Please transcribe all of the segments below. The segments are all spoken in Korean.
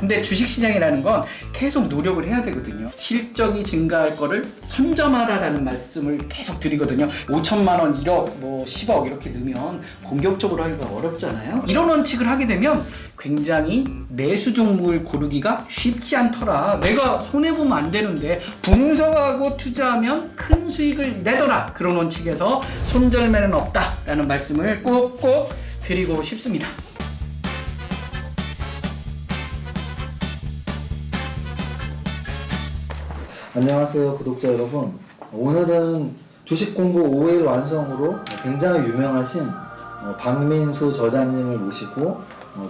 근데 주식시장이라는 건 계속 노력을 해야 되거든요. 실적이 증가할 거를 선점하라라는 말씀을 계속 드리거든요. 5천만 원, 1억, 뭐 10억 이렇게 넣으면 공격적으로 하기가 어렵잖아요. 이런 원칙을 하게 되면 굉장히 매수 종목을 고르기가 쉽지 않더라. 내가 손해보면 안 되는데 분석하고 투자하면 큰 수익을 내더라. 그런 원칙에서 손절매는 없다라는 말씀을 꼭꼭 드리고 싶습니다. 안녕하세요 구독자 여러분. 오늘은 주식 공부 5일 완성으로 굉장히 유명하신 박민수 저자님을 모시고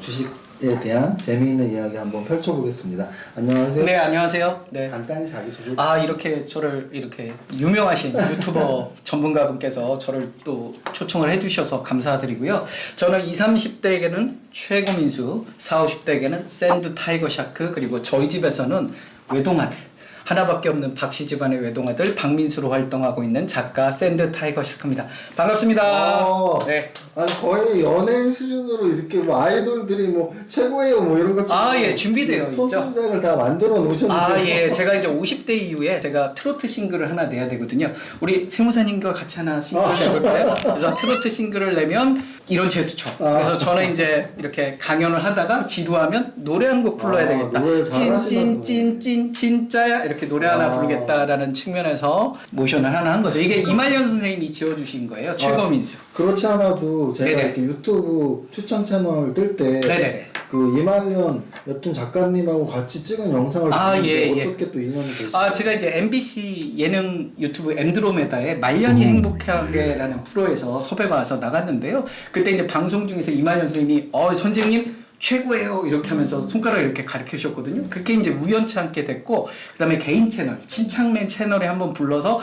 주식에 대한 재미있는 이야기 한번 펼쳐보겠습니다. 안녕하세요. 네, 안녕하세요. 네. 간단히 자기소개. 이렇게 저를 이렇게 유명하신 유튜버 전문가분께서 저를 또 초청을 해주셔서 감사드리고요. 저는 20, 30대에게는 최고민수, 40, 50대에게는 샌드 타이거 샤크, 그리고 저희 집에서는 외동아들, 하나밖에 없는 박씨 집안의 외동아들 박민수로 활동하고 있는 작가 샌드 타이거 샤크입니다. 반갑습니다. 네. 아니 거의 연예인 수준으로 이렇게 뭐 아이돌들이 뭐 최고예요 뭐 이런 것처럼 예, 준비되어 있죠. 손동작을 다 만들어 놓으셨는데. 예, 제가 이제 50대 이후에 제가 트로트 싱글을 하나 내야 되거든요. 우리 세무사님과 같이 하나 싱글 내볼까요? 그래서 트로트 싱글을 내면 이런 제스처. 그래서 저는 이제 이렇게 강연을 하다가 지루하면 노래 한 곡 불러야 되겠다. 찐찐찐찐 진짜야 이렇게 노래 하나 부르겠다라는 측면에서 모션을 하나 한 거죠. 이게 이말년 선생님이 지어주신 거예요. 최고민수. 그렇지 않아도 제가 네네. 이렇게 유튜브 추천 채널 뜰 때 네네. 그 이말년 웹툰 작가님하고 같이 찍은 영상을 보는데 예. 어떻게 또 인연이 되시나요? 제가 이제 MBC 예능 유튜브 엔드로메다에 말년이 행복하게라는 프로에서 섭외가 와서 나갔는데요. 그때 이제 방송 중에서 이말년 선생님이 선생님 최고예요 이렇게 하면서 손가락을 이렇게 가르쳐 주셨거든요. 그렇게 이제 우연치 않게 됐고, 그 다음에 개인 채널 침착맨 채널에 한번 불러서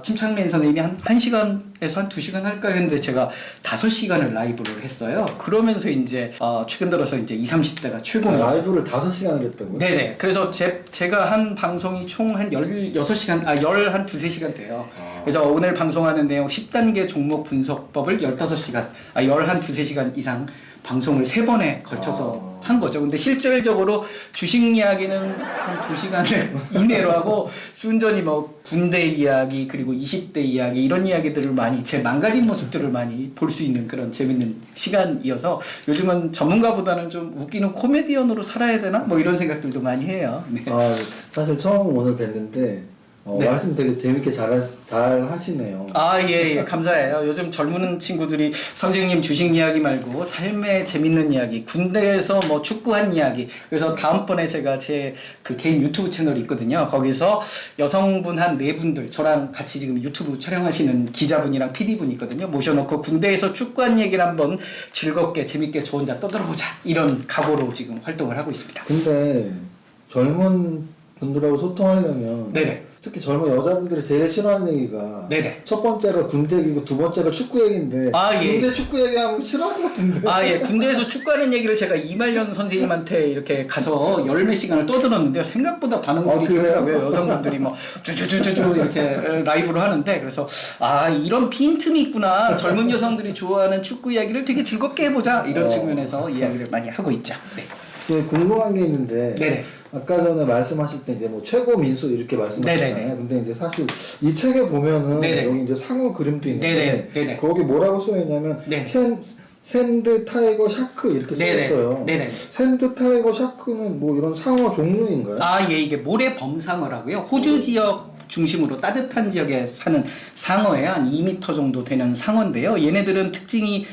침착맨 선생님이 한 1시간에서 한 2시간 할까 했는데 제가 5시간을 라이브를 했어요. 그러면서 이제 최근 들어서 이제 20, 30대가 최고입니다. 라이브를 5시간을 했던 거예요? 네네. 그래서 제가 한 방송이 총 한 16시간, 한 2-3시간 돼요. 그래서 오늘 방송하는 내용 10단계 종목 분석법을 15시간, 2-3시간 이상 방송을 3번에 걸쳐서 한 거죠. 근데 실질적으로 주식 이야기는 한 2시간 이내로 하고, 순전히 뭐 군대 이야기, 그리고 20대 이야기, 이런 이야기들을 많이, 제 망가진 모습들을 많이 볼 수 있는 그런 재밌는 시간이어서 요즘은 전문가보다는 좀 웃기는 코미디언으로 살아야 되나? 뭐 이런 생각들도 많이 해요. 네. 사실 처음 오늘 뵀는데 네. 말씀 되게 재밌게 잘 하시네요. 예, 감사해요. 요즘 젊은 친구들이 선생님 주식 이야기 말고 삶의 재밌는 이야기, 군대에서 뭐 축구한 이야기. 그래서 다음번에 제가 제 그 개인 유튜브 채널이 있거든요. 거기서 여성분 한 4분들, 저랑 같이 지금 유튜브 촬영하시는 기자분이랑 PD분이 있거든요. 모셔놓고 군대에서 축구한 얘기를 한번 즐겁게 재밌게 저 혼자 떠들어보자, 이런 각오로 지금 활동을 하고 있습니다. 근데 젊은 분들하고 소통하려면 네네. 특히 젊은 여자분들이 제일 싫어하는 얘기가 네네. 첫 번째가 군대 얘기고 두 번째가 축구 얘기인데 예. 군대 축구 얘기하면 싫어할 것 같은데. 예. 군대에서 축구하는 얘기를 제가 이말년 선생님한테 이렇게 가서 10몇 시간을 떠들었는데 생각보다 반응들이 좋더라고요. 여성분들이 뭐 쭈쭈쭈쭈 이렇게 라이브로 하는데, 그래서 이런 빈틈이 있구나. 젊은 여성들이 좋아하는 축구 이야기를 되게 즐겁게 해보자, 이런 측면에서 이야기를 많이 하고 있죠. 네. 궁금한 게 있는데 네네. 아까 전에 말씀하실 때 이제 뭐 최고 민수 이렇게 말씀하셨잖아요. 네네네. 근데 이제 사실 이 책에 보면은 네네. 여기 이제 상어 그림도 있는데 네네. 거기 뭐라고 써 있냐면 네. 샌드 타이거 샤크 이렇게 써 있어요. 네네. 샌드 타이거 샤크는 뭐 이런 상어 종류인가요? 예, 이게 모래 범상어라고요. 호주 지역 중심으로 따뜻한 지역에 사는 상어에 한 2m 정도 되는 상어인데요. 얘네들은 특징이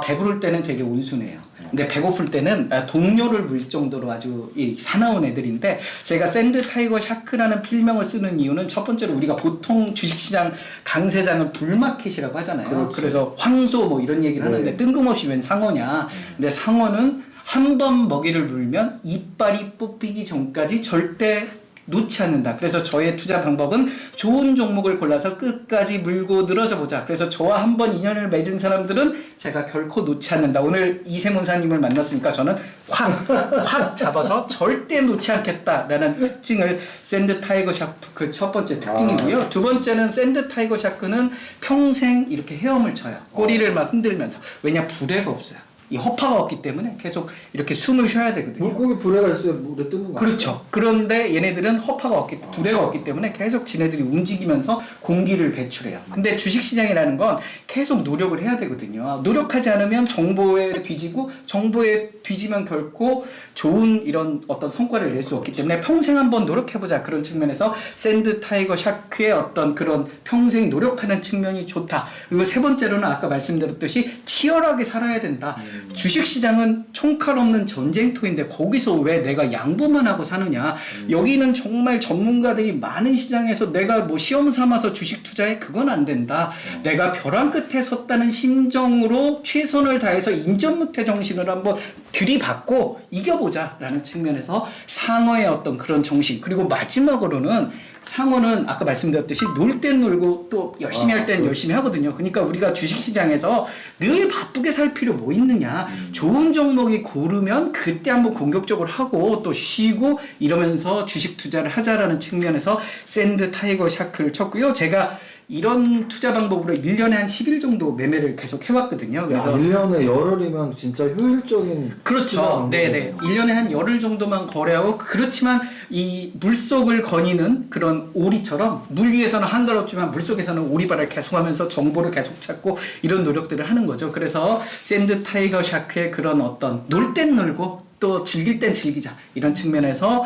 배부를 때는 되게 온순해요. 근데 배고플 때는 동료를 물 정도로 아주 사나운 애들인데, 제가 샌드 타이거 샤크라는 필명을 쓰는 이유는 첫 번째로 우리가 보통 주식시장 강세장은 불마켓이라고 하잖아요. 그렇죠. 그래서 황소 뭐 이런 얘기를 하는데 뜬금없이 웬 상어냐. 근데 상어는 한 번 먹이를 물면 이빨이 뽑히기 전까지 절대 놓지 않는다. 그래서 저의 투자 방법은 좋은 종목을 골라서 끝까지 물고 늘어져 보자. 그래서 저와 한번 인연을 맺은 사람들은 제가 결코 놓지 않는다. 오늘 이세문사님을 만났으니까 저는 확 잡아서 절대 놓지 않겠다라는 특징을 샌드 타이거 샤크 첫 번째 특징이고요. 두 번째는 샌드 타이거 샤크는 평생 이렇게 헤엄을 쳐요. 꼬리를 막 흔들면서. 왜냐, 부대가 없어요. 이 허파가 없기 때문에 계속 이렇게 숨을 쉬어야 되거든요. 물고기 불에가 있어야 물에 뜨는 거 그렇죠. 그런데 얘네들은 허파가 없기, 부래가 없기 때문에 계속 지네들이 움직이면서 공기를 배출해요. 근데 주식시장이라는 건 계속 노력을 해야 되거든요. 노력하지 않으면 정보에 뒤지고, 정보에 뒤지면 결코 좋은 이런 어떤 성과를 낼 수 없기 때문에 평생 한번 노력해보자. 그런 측면에서 샌드 타이거 샤크의 어떤 그런 평생 노력하는 측면이 좋다. 그리고 세 번째로는 아까 말씀드렸듯이 치열하게 살아야 된다. 주식시장은 총칼 없는 전쟁터인데 거기서 왜 내가 양보만 하고 사느냐. 여기는 정말 전문가들이 많은 시장에서 내가 뭐 시험 삼아서 주식 투자해? 그건 안 된다. 내가 벼랑 끝에 섰다는 심정으로 최선을 다해서 임전무태 정신을 한번 들이받고 이겨보자 라는 측면에서 상어의 어떤 그런 정신, 그리고 마지막으로는 상어는 아까 말씀드렸듯이 놀 땐 놀고 또 열심히 할 땐 열심히 하거든요. 그러니까 우리가 주식시장에서 늘 바쁘게 살 필요 뭐 있느냐. 좋은 종목이 고르면 그때 한번 공격적으로 하고 또 쉬고 이러면서 주식 투자를 하자라는 측면에서 샌드 타이거 샤크를 쳤고요. 제가 이런 투자 방법으로 1년에 한 10일 정도 매매를 계속 해왔거든요. 그래서 1년에 열흘이면 진짜 효율적인 그렇죠. 네네. 1년에 한 열흘 정도만 거래하고, 그렇지만 이 물속을 거니는 그런 오리처럼 물 위에서는 한가롭지만 물속에서는 오리발을 계속하면서 정보를 계속 찾고 이런 노력들을 하는 거죠. 그래서 샌드 타이거 샤크의 그런 어떤 놀 땐 놀고 또 즐길 땐 즐기자 이런 측면에서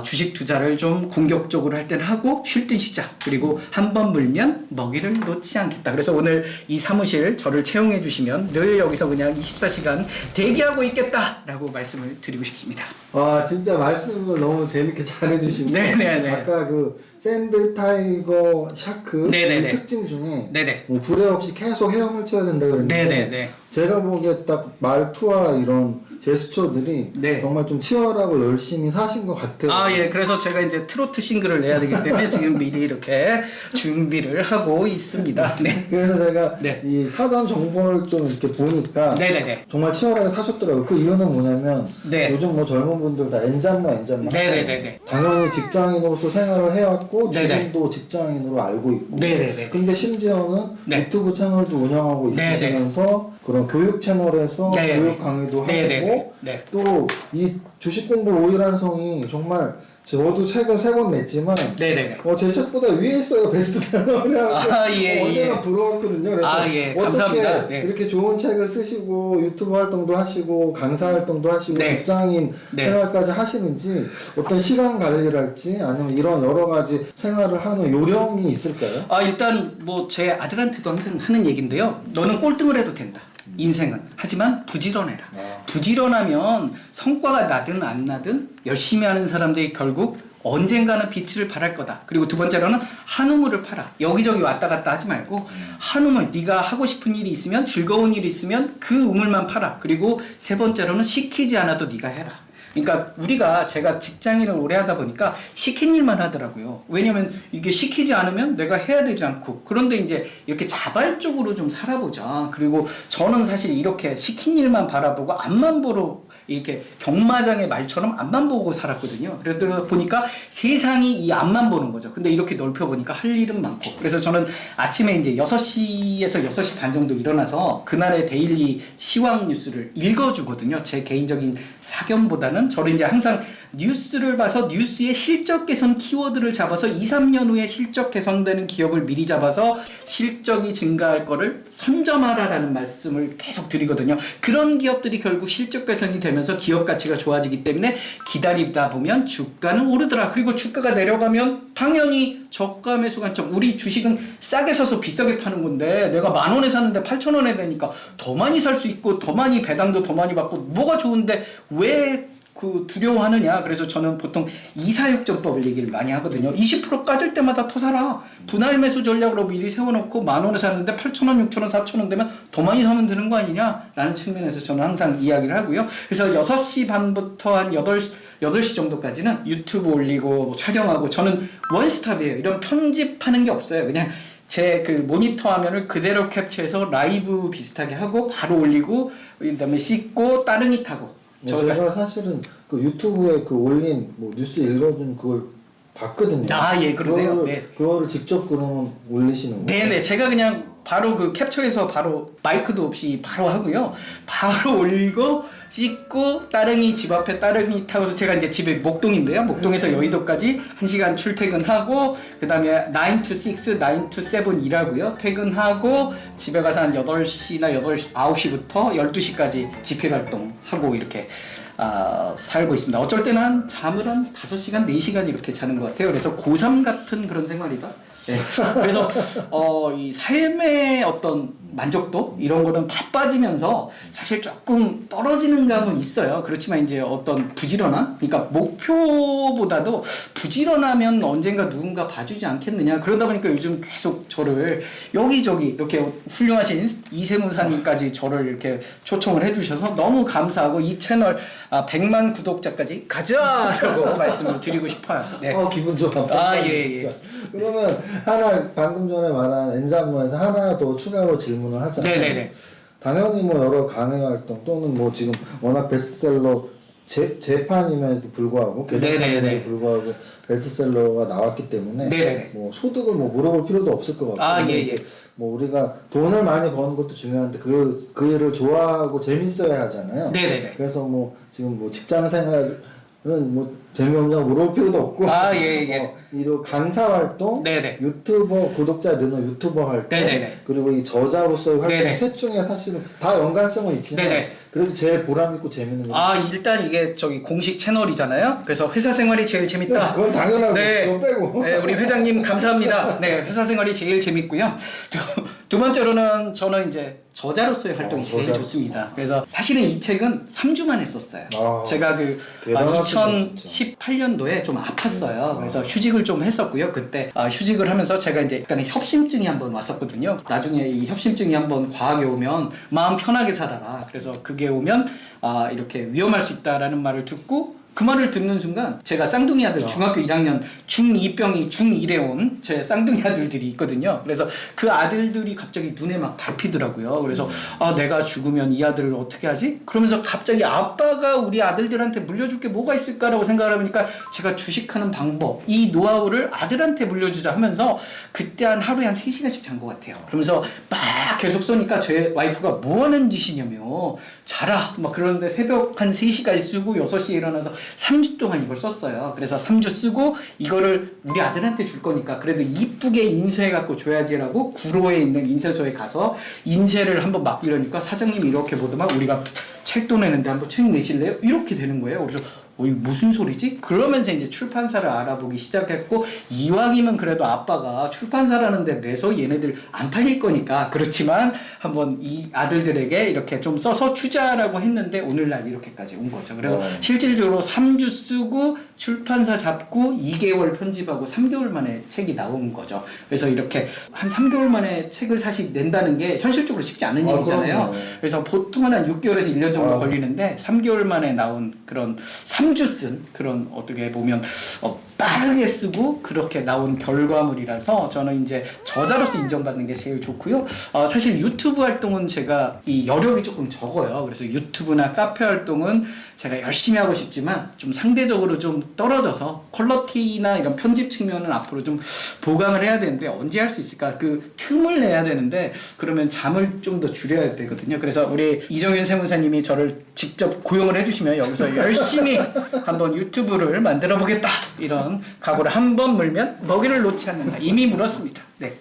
주식 투자를 좀 공격적으로 할 때는 하고 쉴 땐 쉬자. 그리고 한번 물면 먹이를 놓지 않겠다. 그래서 오늘 이 사무실 저를 채용해 주시면 늘 여기서 그냥 24시간 대기하고 있겠다라고 말씀을 드리고 싶습니다. 아 진짜 말씀을 너무 재밌게 잘해주시고 네네네. 아까 그 샌드 타이거 샤크 네네네. 그 특징 중에 네네. 뭐 불에 없이 계속 헤엄을 쳐야 된다 그랬는데 네네네. 제가 보기에 딱 말투와 이런 제스처들이 네. 정말 좀 치열하고 열심히 사신 것 같아요. 아, 예. 그래서 제가 이제 트로트 싱글을 내야 되기 때문에 지금 미리 이렇게 준비를 하고 있습니다. 네. 그래서 제가 네. 이 사전 정보를 좀 이렇게 보니까 네네네. 정말 치열하게 사셨더라고요. 그 이유는 뭐냐면 네. 요즘 뭐 젊은 분들 다 엔잡마 네네네네. 당연히 직장인으로서 생활을 해왔고 네네. 지금도 직장인으로 알고 있고 네네네. 근데 심지어는 네. 유튜브 채널도 운영하고 네네. 있으시면서 그런 교육 채널에서 네네. 교육 강의도 네네네. 하시고 네. 또 이 주식 공부 오일환성이 정말 저도 책을 3권 냈지만 네네네. 제 책보다 위에 있어요. 베스트셀러를 하고 아, 예, 언제나 예. 부러웠거든요. 그래서 아, 예. 어떻게 감사합니다. 네. 이렇게 좋은 책을 쓰시고 유튜브 활동도 하시고 강사 활동도 하시고 네. 직장인 네. 생활까지 하시는지 어떤 시간 관리랄지 아니면 이런 여러 가지 생활을 하는 요령이 있을까요? 아, 일단 뭐 제 아들한테도 항상 하는 얘기인데요. 너는 꼴등을 해도 된다. 인생은. 하지만 부지런해라. 부지런하면 성과가 나든 안 나든 열심히 하는 사람들이 결국 언젠가는 빛을 발할 거다. 그리고 두 번째로는 한우물을 팔아. 여기저기 왔다 갔다 하지 말고 한우물, 네가 하고 싶은 일이 있으면, 즐거운 일이 있으면 그 우물만 팔아. 그리고 세 번째로는 시키지 않아도 네가 해라. 그러니까 우리가, 제가 직장인을 오래 하다 보니까 시킨 일만 하더라고요. 왜냐면 이게 시키지 않으면 내가 해야 되지 않고. 그런데 이제 이렇게 자발적으로 좀 살아보자. 그리고 저는 사실 이렇게 시킨 일만 바라보고 앞만 보러 이렇게 경마장의 말처럼 앞만 보고 살았거든요. 그러다 보니까 세상이 이 앞만 보는 거죠. 근데 이렇게 넓혀보니까 할 일은 많고. 그래서 저는 아침에 이제 6시에서 6시 반 정도 일어나서 그날의 데일리 시황 뉴스를 읽어주거든요. 제 개인적인 사견보다는 저는 이제 항상 뉴스를 봐서 뉴스의 실적 개선 키워드를 잡아서 2, 3년 후에 실적 개선되는 기업을 미리 잡아서 실적이 증가할 거를 선점하라라는 말씀을 계속 드리거든요. 그런 기업들이 결국 실적 개선이 되면서 기업 가치가 좋아지기 때문에 기다리다 보면 주가는 오르더라. 그리고 주가가 내려가면 당연히 저가 매수 관점. 우리 주식은 싸게 사서 비싸게 파는 건데 내가 10,000원에 샀는데 8,000원에 되니까 더 많이 살 수 있고 더 많이 배당도 더 많이 받고 뭐가 좋은데 왜 두려워하느냐. 그래서 저는 보통 이사육전법을 얘기를 많이 하거든요. 20% 까질 때마다 더 사라. 분할 매수 전략으로 미리 세워놓고 10,000원에 샀는데 8,000원, 6,000원, 4,000원 되면 더 많이 사면 되는 거 아니냐 라는 측면에서 저는 항상 이야기를 하고요. 그래서 6시 반부터 한 8시 정도까지는 유튜브 올리고 촬영하고, 저는 원스톱이에요. 이런 편집하는 게 없어요. 그냥 제 그 모니터 화면을 그대로 캡처해서 라이브 비슷하게 하고 바로 올리고 그다음에 씻고 따릉이 타고. 제가 사실은 그 유튜브에 그 올린 뭐 뉴스 읽어준 그걸 봤거든요. 아, 예, 그러세요? 네. 그거를 직접 그러면 올리시는 거예요? 네네. 제가 그냥 바로 그 캡처해서 바로 마이크도 없이 바로 하고요. 바로 올리고 씻고 따릉이 집 앞에 따릉이 타고서 제가 이제 집에 목동인데요. 목동에서 여의도까지 1시간 출퇴근하고 그다음에 9 to 6, 9 to 7 일하고요. 퇴근하고 집에 가서 한 8시나 9시부터 12시까지 집회 활동하고 이렇게 살고 있습니다. 어쩔 때는 잠을 한 5시간, 4시간 이렇게 자는 것 같아요. 그래서 고3 같은 그런 생활이다. 네. 그래서 이 삶의 어떤 만족도 이런 거는 바빠지면서 사실 조금 떨어지는 감은 있어요. 그렇지만 이제 어떤 부지런함, 그러니까 목표보다도 부지런하면 언젠가 누군가 봐주지 않겠느냐. 그러다 보니까 요즘 계속 저를 여기저기 이렇게 훌륭하신 이세무사님까지 저를 이렇게 초청을 해주셔서 너무 감사하고 이 채널 100만 구독자까지 가자라고 말씀을 드리고 싶어요. 네. 기분 좋아. 예. 그러면 하나 방금 전에 말한 엔잡모에서 하나 더 추가로 질문을 하잖아요. 네네네. 당연히 뭐 여러 강의 활동 또는 뭐 지금 워낙 베스트셀러 재판임에도 불구하고 개정임에도 불구하고 베스트셀러가 나왔기 때문에 네네네. 뭐 소득을 뭐 물어볼 필요도 없을 것 같고 예. 뭐 우리가 돈을 많이 버는 것도 중요한데 그 일을 좋아하고 재밌어야 하잖아요. 네네네. 그래서 뭐 지금 뭐 직장 생활은 뭐 재미없냐고 물어볼 필요도 없고 이런 강사 활동, 네네. 유튜버 구독자 느는 유튜버 활동, 네네네. 그리고 이 저자로서의 활동 네네. 셋 중에 사실은 다 연관성은 있지만 네네. 그래도 제일 보람 있고 재밌는 거. 일단 이게 저기 공식 채널이잖아요. 그래서 회사 생활이 제일 재밌다. 그건 당연하고 네. 그거 빼고. 네, 우리 회장님 감사합니다. 네, 회사 생활이 제일 재밌고요. 두 번째로는 저는 이제 저자로서의 활동이 제일 저자. 좋습니다. 그래서 사실은 이 책은 3주 만에 썼어요. 제가 그 대단하시네, 2018년도에 좀 아팠어요. 그래서 휴직을 좀 했었고요. 그때 휴직을 하면서 제가 이제 약간의 협심증이 한번 왔었거든요. 나중에 이 협심증이 한번 과하게 오면 마음 편하게 살아라. 그래서 그게 오면 이렇게 위험할 수 있다라는 말을 듣고 그 말을 듣는 순간 제가 쌍둥이 아들 중학교 1학년 중2병이 중1에 온 제 쌍둥이 아들들이 있거든요. 그래서 그 아들들이 갑자기 눈에 막 밟히더라고요. 그래서 내가 죽으면 이 아들을 어떻게 하지? 그러면서 갑자기 아빠가 우리 아들들한테 물려줄 게 뭐가 있을까라고 생각을 해보니까 제가 주식하는 방법, 이 노하우를 아들한테 물려주자 하면서 그때 하루에 한 3시간씩 잔 것 같아요. 그러면서 막 계속 쏘니까 제 와이프가 뭐 하는 짓이냐며 자라 막 그러는데 새벽 한 3시까지 쓰고 6시에 일어나서 3주 동안 이걸 썼어요. 그래서 3주 쓰고 이거를 우리 아들한테 줄 거니까 그래도 이쁘게 인쇄해갖고 줘야지라고 구로에 있는 인쇄소에 가서 인쇄를 한번 맡기려니까 사장님이 이렇게 보더만 우리가 책도 내는데 한번 책 내실래요? 이렇게 되는 거예요. 그래서 이게 무슨 소리지? 그러면서 이제 출판사를 알아보기 시작했고 이왕이면 그래도 아빠가 출판사라는데 내서 얘네들 안 팔릴 거니까 그렇지만 한번 이 아들들에게 이렇게 좀 써서 주자라고 했는데 오늘날 이렇게까지 온 거죠. 그래서 실질적으로 3주 쓰고 출판사 잡고 2개월 편집하고 3개월 만에 책이 나온 거죠. 그래서 이렇게 한 3개월 만에 책을 사실 낸다는 게 현실적으로 쉽지 않은 일이잖아요. 그럼요. 그래서 보통은 한 6개월에서 1년 정도 걸리는데 3개월 만에 나온 그런 3주 쓴 그런 어떻게 보면 빠르게 쓰고 그렇게 나온 결과물이라서 저는 이제 저자로서 인정받는 게 제일 좋고요. 사실 유튜브 활동은 제가 이 여력이 조금 적어요. 그래서 유튜브나 카페 활동은 제가 열심히 하고 싶지만 좀 상대적으로 좀 떨어져서 퀄리티나 이런 편집 측면은 앞으로 좀 보강을 해야 되는데 언제 할 수 있을까? 그 틈을 내야 되는데 그러면 잠을 좀 더 줄여야 되거든요. 그래서 우리 이정윤 세무사님이 저를 직접 고용을 해주시면 여기서 열심히 한번 유튜브를 만들어 보겠다 이런 각오를 한번 물면 먹이를 놓지 않는다. 이미 물었습니다. 네.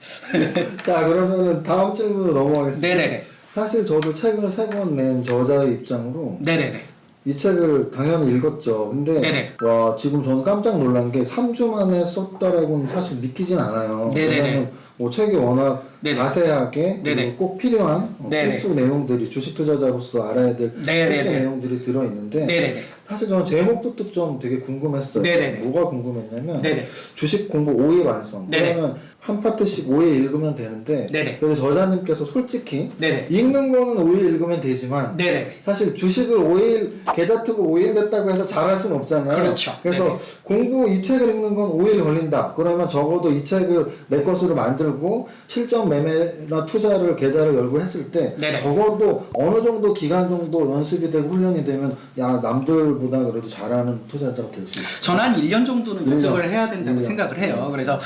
자 그러면은 다음 질문으로 넘어가겠습니다. 네네네. 사실 저도 책을 3권 낸 저자의 입장으로 네네네. 이 책을 당연히 읽었죠. 근데 네네. 와 지금 저는 깜짝 놀란 게 3주 만에 썼다라고는 사실 믿기진 않아요. 네네네. 왜냐면 뭐 책이 워낙 네네. 자세하게 네네. 그리고 꼭 필요한 네네. 필수 내용들이 주식 투자자로서 알아야 될 네네네. 필수 내용들이 들어 있는데 네네네. 사실 저는 제목부터 좀 되게 궁금했어요. 네네네. 뭐가 궁금했냐면 네네. 주식 공부 5일 완성. 네네. 그러면 한 파트씩 5일 읽으면 되는데 네네. 그래서 저자님께서 솔직히 네네. 읽는 거는 5일 읽으면 되지만 네네. 사실 주식을 5일 계좌 투고 5일 됐다고 해서 잘할 수는 없잖아요. 그렇죠. 그래서 네네. 공부 이 책을 읽는 건 5일 걸린다. 그러면 적어도 이 책을 내 것으로 만들고 실전 매매나 투자를 계좌를 열고 했을 때 네네. 적어도 어느 정도 기간 정도 연습이 되고 훈련이 되면 야 남들 사람들보다 그래도 잘하는 투자자가 될 수 있어요. 저는 한 1년 정도는 1년. 연습을 해야 된다고 1년. 생각을 해요. 그래서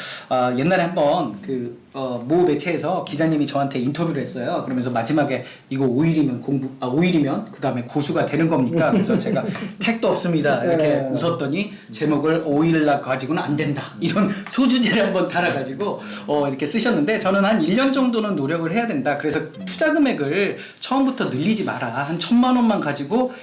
옛날에 한번 모 매체에서 기자님이 저한테 인터뷰를 했어요. 그러면서 마지막에 이거 5일이면 그 다음에 고수가 되는 겁니까? 그래서 제가 택도 없습니다. 이렇게 웃었더니 제목을 5일 가지고는 안 된다. 이런 소주제를 한번 달아가지고 이렇게 쓰셨는데 저는 한 1년 정도는 노력을 해야 된다. 그래서 투자 금액을 처음부터 늘리지 마라. 한 1,000만 원만 가지고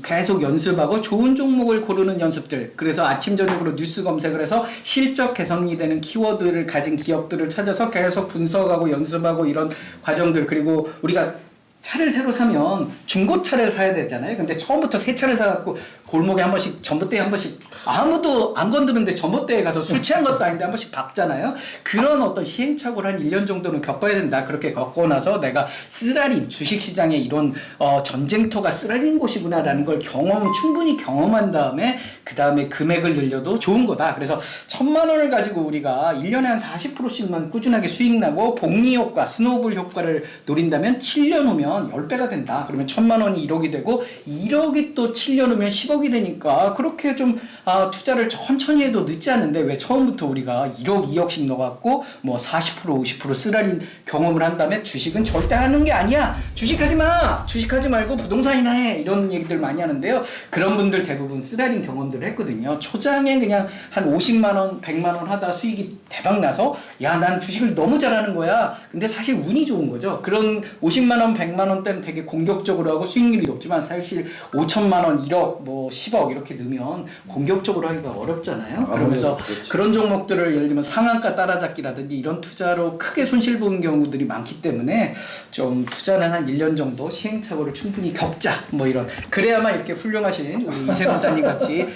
계속 연습하고 좋은 종목을 고르는 연습들. 그래서 아침 저녁으로 뉴스 검색을 해서 실적 개선이 되는 키워드를 가진 기업들을 찾아서 계속 분석하고 연습하고 이런 과정들. 그리고 우리가 차를 새로 사면 중고차를 사야 되잖아요. 근데 처음부터 새 차를 사갖고 골목에 한 번씩 전봇대에 한 번씩 아무도 안 건드는데 전봇대에 가서 술 취한 것도 아닌데 한 번씩 박잖아요. 그런 어떤 시행착오를 한 1년 정도는 겪어야 된다. 그렇게 겪고 나서 내가 쓰라린 주식시장에 이런 전쟁터가 쓰라린 곳이구나라는 걸 충분히 경험한 다음에 그 다음에 금액을 늘려도 좋은 거다. 그래서 1,000만 원을 가지고 우리가 1년에 한 40%씩만 꾸준하게 수익 나고 복리 효과, 스노우볼 효과를 노린다면 7년 후면 10배가 된다. 그러면 1,000만 원이 1억이 되고 1억이 또 7년 후면 10억이 되니까 그렇게 좀 투자를 천천히 해도 늦지 않는데 왜 처음부터 우리가 1억, 2억씩 넣어갖고 뭐 40%, 50% 쓰라린 경험을 한 다음에 주식은 절대 하는 게 아니야. 주식하지 마. 주식하지 말고 부동산이나 해. 이런 얘기들 많이 하는데요. 그런 분들 대부분 쓰라린 경험들을 했거든요. 초장에 그냥 한 50만 원, 100만 원 하다 수익이 대박 나서 야, 난 주식을 너무 잘하는 거야. 근데 사실 운이 좋은 거죠. 그런 50만 원, 100만 원 때는 되게 공격적으로 하고 수익률이 높지만 사실 5천만 원, 1억, 뭐 10억 이렇게 넣으면 공격적으로 하기가 어렵잖아요. 그러면서 그렇죠. 그런 종목들을 예를 들면 상한가 따라잡기라든지 이런 투자로 크게 손실 보는 경우들이 많기 때문에 좀 투자는 한 1년 정도 시행착오를 충분히 겪자. 뭐 이런. 그래야만 이렇게 훌륭하신 우리 이세무사님 같이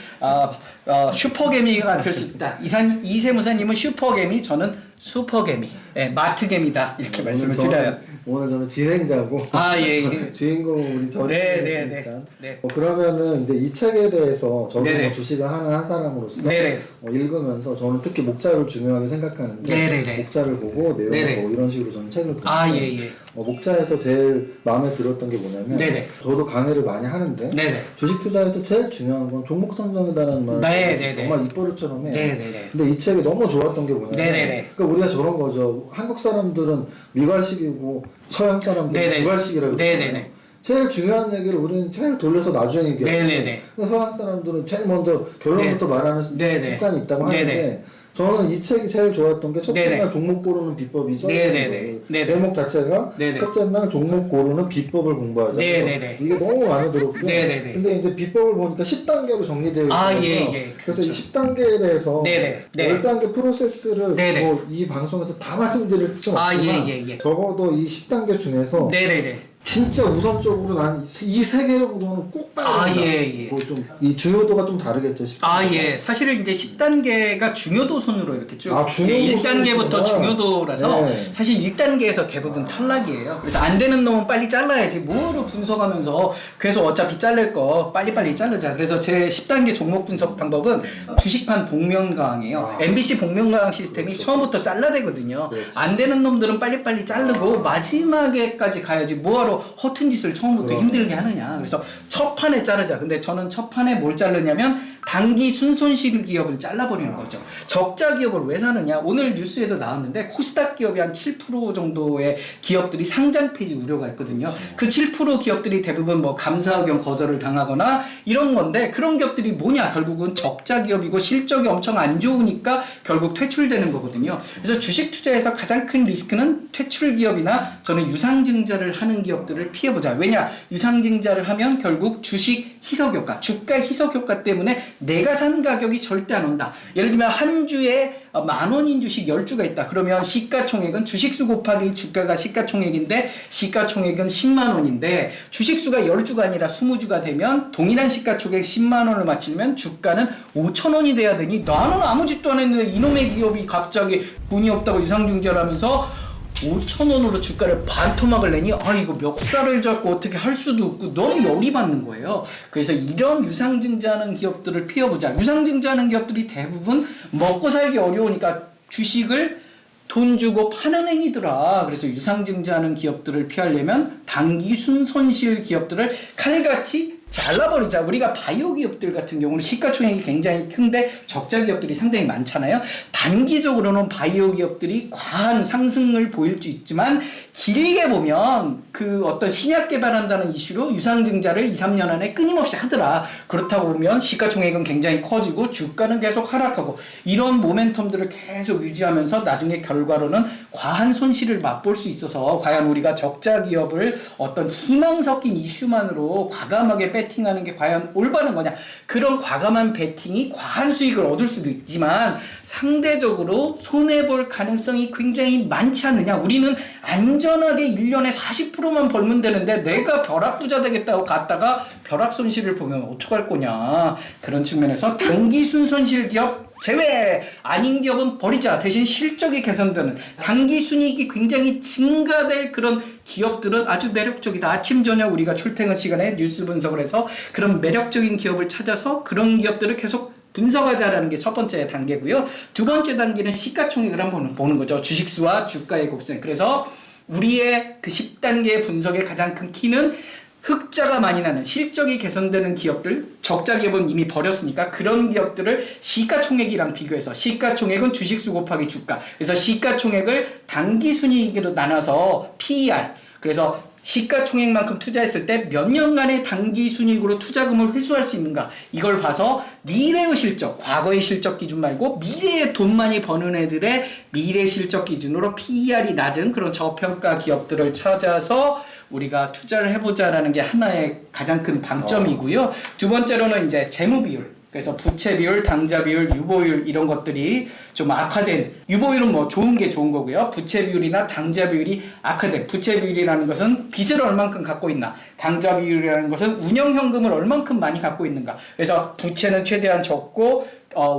슈퍼개미가 될 수 있다. 이세무사님은 슈퍼개미, 저는 슈퍼개미, 마트개미다. 이렇게 말씀을 드려요. 오늘 저는 진행자고 예. 주인공은 우리 전이 네. 그러면은 이제 이 책에 대해서 저도 네네. 뭐 주식을 하는 한 사람으로서 네네. 읽으면서 저는 특히 목자를 중요하게 생각하는데 네네네. 목자를 보고 내용을 네네. 보고 이런 식으로 저는 책을 보는데 예. 목자에서 제일 마음에 들었던 게 뭐냐면 네네. 저도 강의를 많이 하는데 네네. 주식 투자에서 제일 중요한 건 종목 선정이라는 말 네네네. 정말 입버릇처럼 해요. 네네네. 근데 이 책이 너무 좋았던 게 뭐냐면 네네네. 그러니까 우리가 저런 거죠. 한국 사람들은 미괄식이고 서양 사람들은 네네. 미괄식이라고 네네네. 그러잖아요. 제일 중요한 얘기를 우리는 제일 돌려서 나중에 얘기해요. 네네네. 서양 사람들은 제일 먼저 결론부터 말하는 네네. 습관이 있다고 하는데 네네. 저는 이 책이 제일 좋았던 게 첫째 네네. 날 종목 고르는 비법이 써있는 네네네. 거예요. 네네. 제목 자체가 네네. 첫째 날 종목 고르는 비법을 공부하자. 네네네. 이게 너무 마음에 들었고요. 네네네. 근데 이제 비법을 보니까 10단계로 정리되어 있어요. 예. 그래서 그렇죠. 이 10단계에 대해서 네네. 네. 10단계 프로세스를 네네. 뭐 이 방송에서 다 말씀드릴 수는 없지만 예. 적어도 이 10단계 중에서 네네네. 진짜 우선적으로 난 이 세 개 정도는 꼭 봐야 된다. 예. 뭐좀이 중요도가 좀 다르겠죠. 10단계. 예. 사실은 이제 10단계가 중요도 순으로 이렇게 쭉. 중요도 1단계부터 순이구나. 중요도라서 네. 사실 1단계에서 대부분 탈락이에요. 그래서 안 되는 놈은 빨리 잘라야지. 뭐로 분석하면서 그래서 어차피 자를 거 빨리빨리 자르자. 그래서 제 10단계 종목 분석 방법은 주식판 복면가왕이에요. MBC 복면가왕 시스템이 처음부터 잘라대거든요. 그렇죠. 안 되는 놈들은 빨리빨리 자르고 마지막에까지 가야지. 뭐하러 허튼 짓을 처음부터 힘들게 하느냐. 그래서 첫 판에 자르자. 근데 저는 첫 판에 뭘 자르냐면 단기 순손실 기업을 잘라버리는 거죠. 적자 기업을 왜 사느냐. 오늘 뉴스에도 나왔는데 코스닥 기업이 한 7% 정도의 기업들이 상장 폐지 우려가 있거든요. 그 7% 기업들이 대부분 뭐 감사 의견 거절을 당하거나 이런 건데 그런 기업들이 뭐냐. 결국은 적자 기업이고 실적이 엄청 안 좋으니까 결국 퇴출되는 거거든요. 그래서 주식 투자에서 가장 큰 리스크는 퇴출 기업이나 저는 유상증자를 하는 기업들을 피해보자. 왜냐? 유상증자를 하면 결국 주식 희석효과, 주가 희석효과 때문에 내가 산 가격이 절대 안 온다. 예를 들면 한 주에 10,000원인 주식 10주가 있다. 그러면 시가총액은 주식수 곱하기 주가가 시가총액인데 시가총액은 10만 원인데 주식수가 10주가 아니라 20주가 되면 동일한 시가총액 10만 원을 맞추면 주가는 5,000원이 돼야 되니 나는 아무 짓도 안 했는데 이놈의 기업이 갑자기 돈이 없다고 유상증자를 하면서 5,000원으로 주가를 반토막을 내니 이거 멱살을 잡고 어떻게 할 수도 없고 너무 열이 받는 거예요. 그래서 이런 유상증자하는 기업들을 피해보자. 유상증자하는 기업들이 대부분 먹고 살기 어려우니까 주식을 돈 주고 파는 행위더라. 그래서 유상증자하는 기업들을 피하려면 단기 순손실 기업들을 칼같이 잘라버리자. 우리가 바이오 기업들 같은 경우는 시가총액이 굉장히 큰데 적자 기업들이 상당히 많잖아요. 단기적으로는 바이오 기업들이 과한 상승을 보일 수 있지만 길게 보면 그 어떤 신약 개발한다는 이슈로 유상증자를 2, 3년 안에 끊임없이 하더라. 그렇다고 보면 시가총액은 굉장히 커지고 주가는 계속 하락하고 이런 모멘텀들을 계속 유지하면서 나중에 결과로는 과한 손실을 맛볼 수 있어서 과연 우리가 적자 기업을 어떤 희망 섞인 이슈만으로 과감하게 배팅하는 게 과연 올바른 거냐. 그런 과감한 배팅이 과한 수익을 얻을 수도 있지만 상대적으로 손해볼 가능성이 굉장히 많지 않느냐. 우리는 안전하게 1년에 40%만 벌면 되는데 내가 벼락부자 되겠다고 갔다가 벼락 손실을 보면 어떡할 거냐. 그런 측면에서 단기 순손실 기업 제외, 아닌 기업은 버리자. 대신 실적이 개선되는 단기 순이익이 굉장히 증가될 그런 기업들은 아주 매력적이다. 아침 저녁 우리가 출퇴근 시간에 뉴스 분석을 해서 그런 매력적인 기업을 찾아서 그런 기업들을 계속 분석하자라는 게 첫 번째 단계고요. 두 번째 단계는 시가총액을 한번 보는 거죠. 주식수와 주가의 곱셈. 그래서 우리의 그 10단계 분석의 가장 큰 키는 흑자가 많이 나는 실적이 개선되는 기업들, 적자 기업은 이미 버렸으니까 그런 기업들을 시가총액이랑 비교해서 시가총액은 주식수 곱하기 주가. 그래서 시가총액을 단기순이익으로 나눠서 PER. 그래서 시가총액만큼 투자했을 때 몇 년간의 단기순이익으로 투자금을 회수할 수 있는가. 이걸 봐서 미래의 실적, 과거의 실적 기준 말고 미래에 돈 많이 버는 애들의 미래 실적 기준으로 PER이 낮은 그런 저평가 기업들을 찾아서 우리가 투자를 해보자라는 게 하나의 가장 큰 방점이고요. 두 번째로는 이제 재무 비율. 그래서 부채 비율, 당좌 비율, 유보율 이런 것들이 좀 악화된, 유보율은 뭐 좋은 게 좋은 거고요. 부채 비율이나 당좌 비율이 악화된, 부채 비율이라는 것은 빚을 얼만큼 갖고 있나, 당좌 비율이라는 것은 운영 현금을 얼만큼 많이 갖고 있는가. 그래서 부채는 최대한 적고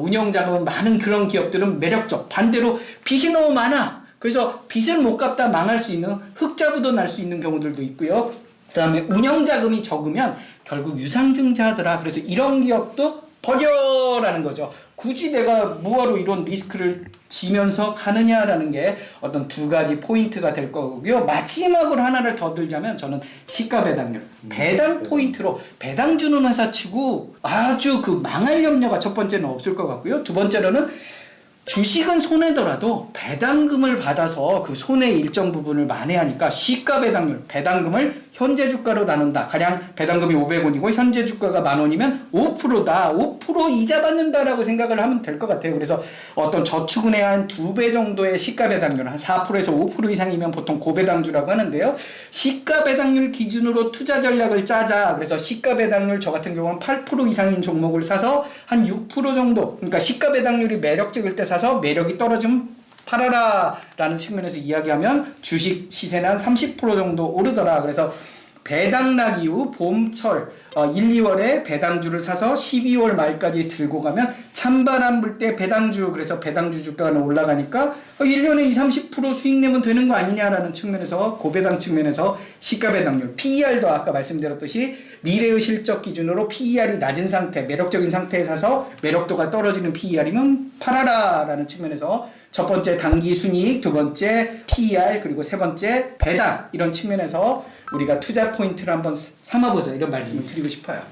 운영 자금은 많은 그런 기업들은 매력적. 반대로 빚이 너무 많아. 그래서 빚을 못 갚다 망할 수 있는 흑자부도 날 수 있는 경우들도 있고요. 그 다음에 운영 자금이 적으면 결국 유상증자하더라. 그래서 이런 기업도 버려라는 거죠. 굳이 내가 뭐하러 이런 리스크를 지면서 가느냐라는 게 어떤 두 가지 포인트가 될 거고요. 마지막으로 하나를 더 들자면 저는 시가 배당률, 배당 포인트로 배당 주는 회사 치고 아주 그 망할 염려가 첫 번째는 없을 것 같고요. 두 번째로는 주식은 손해더라도 배당금을 받아서 그 손해 일정 부분을 만회하니까 시가 배당률, 배당금을 현재 주가로 나눈다. 가령 배당금이 500원이고 현재 주가가 10,000원이면 5%다. 5% 이자 받는다라고 생각을 하면 될 것 같아요. 그래서 어떤 저축은행 한 2배 정도의 시가 배당률, 한 4%에서 5% 이상이면 보통 고배당주라고 하는데요. 시가 배당률 기준으로 투자 전략을 짜자. 그래서 시가 배당률 저 같은 경우는 8% 이상인 종목을 사서 한 6% 정도, 그러니까 시가 배당률이 매력적일 때 사서 매력이 떨어지면 팔아라 라는 측면에서 이야기하면 주식 시세는 한 30% 정도 오르더라. 그래서 배당락 이후 봄철 1, 2월에 배당주를 사서 12월 말까지 들고 가면 찬바람 불 때 배당주, 그래서 배당주 주가는 올라가니까 1년에 20, 30% 수익 내면 되는 거 아니냐라는 측면에서 고배당 측면에서 시가 배당률, PER도 아까 말씀드렸듯이 미래의 실적 기준으로 PER이 낮은 상태, 매력적인 상태에 사서 매력도가 떨어지는 PER이면 팔아라 라는 측면에서 첫 번째 단기 순이익, 두 번째 PER, 그리고 세 번째 배당, 이런 측면에서 우리가 투자 포인트를 한번 삼아보자, 이런 말씀을 드리고 싶어요.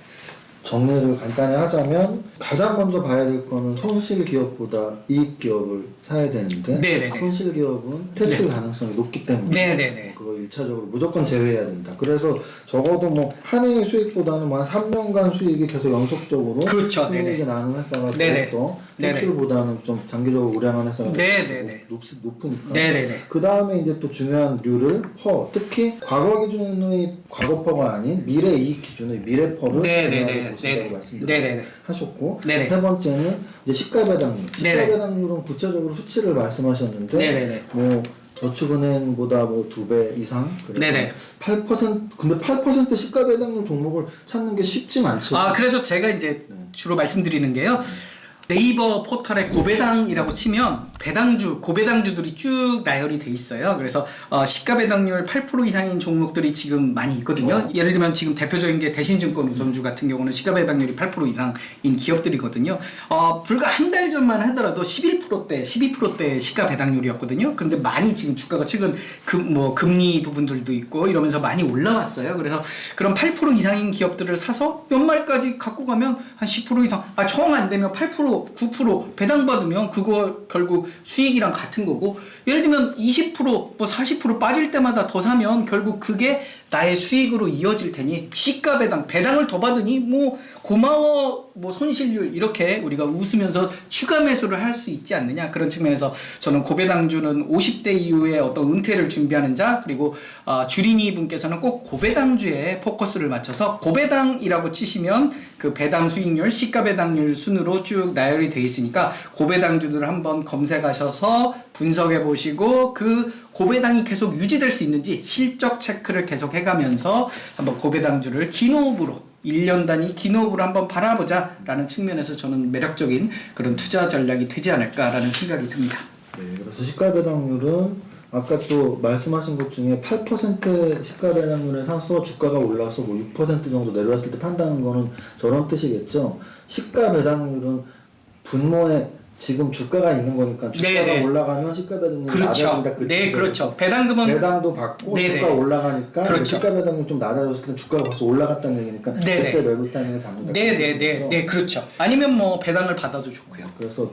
정리를 간단히 하자면 가장 먼저 봐야 될 거는 손실 기업보다 이익 기업을 사야 되는데 네네네. 손실 기업은 퇴출 가능성이 높기 때문에 네네네. 그거 1차적으로 무조건 제외해야 된다. 그래서 적어도 뭐 한 해의 수익보다는 뭐 한 3년간 수익이 계속 연속적으로 그렇죠. 수익이 나는 회사가 네네. 더 네네. 퇴출보다는 좀 장기적으로 우량한 회사가 네네네. 높으니까. 네네네. 그 다음에 이제 또 중요한 류를 퍼, 특히 과거 기준의 과거퍼가 아닌 미래 이익 기준의 미래퍼를 네네네. 보시라고 말씀하셨고, 네네. 세 번째는 이제 시가 배당률. 시가 네네. 배당률은 구체적으로 수치를 말씀하셨는데, 네네네. 뭐 저축은행보다 뭐 2배 이상, 네네. 8%, 근데 8% 시가 배당률 종목을 찾는 게 쉽진 않죠. 그래서 제가 이제 주로 말씀드리는 게요. 네이버 포털에 고배당이라고 치면 배당주, 고배당주들이 쭉 나열이 돼 있어요. 그래서 시가 배당률 8% 이상인 종목들이 지금 많이 있거든요. 예를 들면 지금 대표적인 게 대신증권 우선주 같은 경우는 시가 배당률이 8% 이상인 기업들이거든요. 불과 한 달 전만 하더라도 11%대, 12%대 시가 배당률이었거든요. 근데 많이 지금 주가가 최근 금리 부분들도 있고 이러면서 많이 올라왔어요. 그래서 그런 8% 이상인 기업들을 사서 연말까지 갖고 가면 한 10% 이상, 총 안 되면 8%, 9% 배당받으면 그거 결국 수익이랑 같은 거고, 예를 들면 20%, 뭐 40% 빠질 때마다 더 사면 결국 그게 나의 수익으로 이어질 테니 시가 배당을 더 받으니 뭐 고마워, 뭐 손실률 이렇게 우리가 웃으면서 추가 매수를 할 수 있지 않느냐, 그런 측면에서 저는 고배당주는 50대 이후에 어떤 은퇴를 준비하는 자, 그리고 주린이 분께서는 꼭 고배당주에 포커스를 맞춰서 고배당이라고 치시면 그 배당 수익률, 시가 배당률 순으로 쭉 나열이 되어 있으니까 고배당주들을 한번 검색하셔서 분석해 보시고 그 고배당이 계속 유지될 수 있는지 실적 체크를 계속 해가면서 한번 고배당주를 긴호흡으로 1년 단위 긴호흡으로 한번 바라보자 라는 측면에서 저는 매력적인 그런 투자 전략이 되지 않을까라는 생각이 듭니다. 네, 그래서 시가 배당률은 아까 또 말씀하신 것 중에 8% 시가 배당률에 사서 주가가 올라서 뭐 6% 정도 내려왔을 때 판다는 거는 저런 뜻이겠죠. 시가 배당률은 분모에 지금 주가가 있는 거니까 주가가 네네. 올라가면 시가 배당률이 그렇죠. 낮아진다. 네, 그렇죠. 배당도 받고 네네. 주가 올라가니까 그렇죠. 시가 배당률이 좀 낮아졌을 때 주가가 벌써 올라갔다는 얘기니까 네네. 그때 매도 타이밍을 잡는다. 네, 그렇죠. 아니면 뭐 배당을 받아도 좋고요. 그래서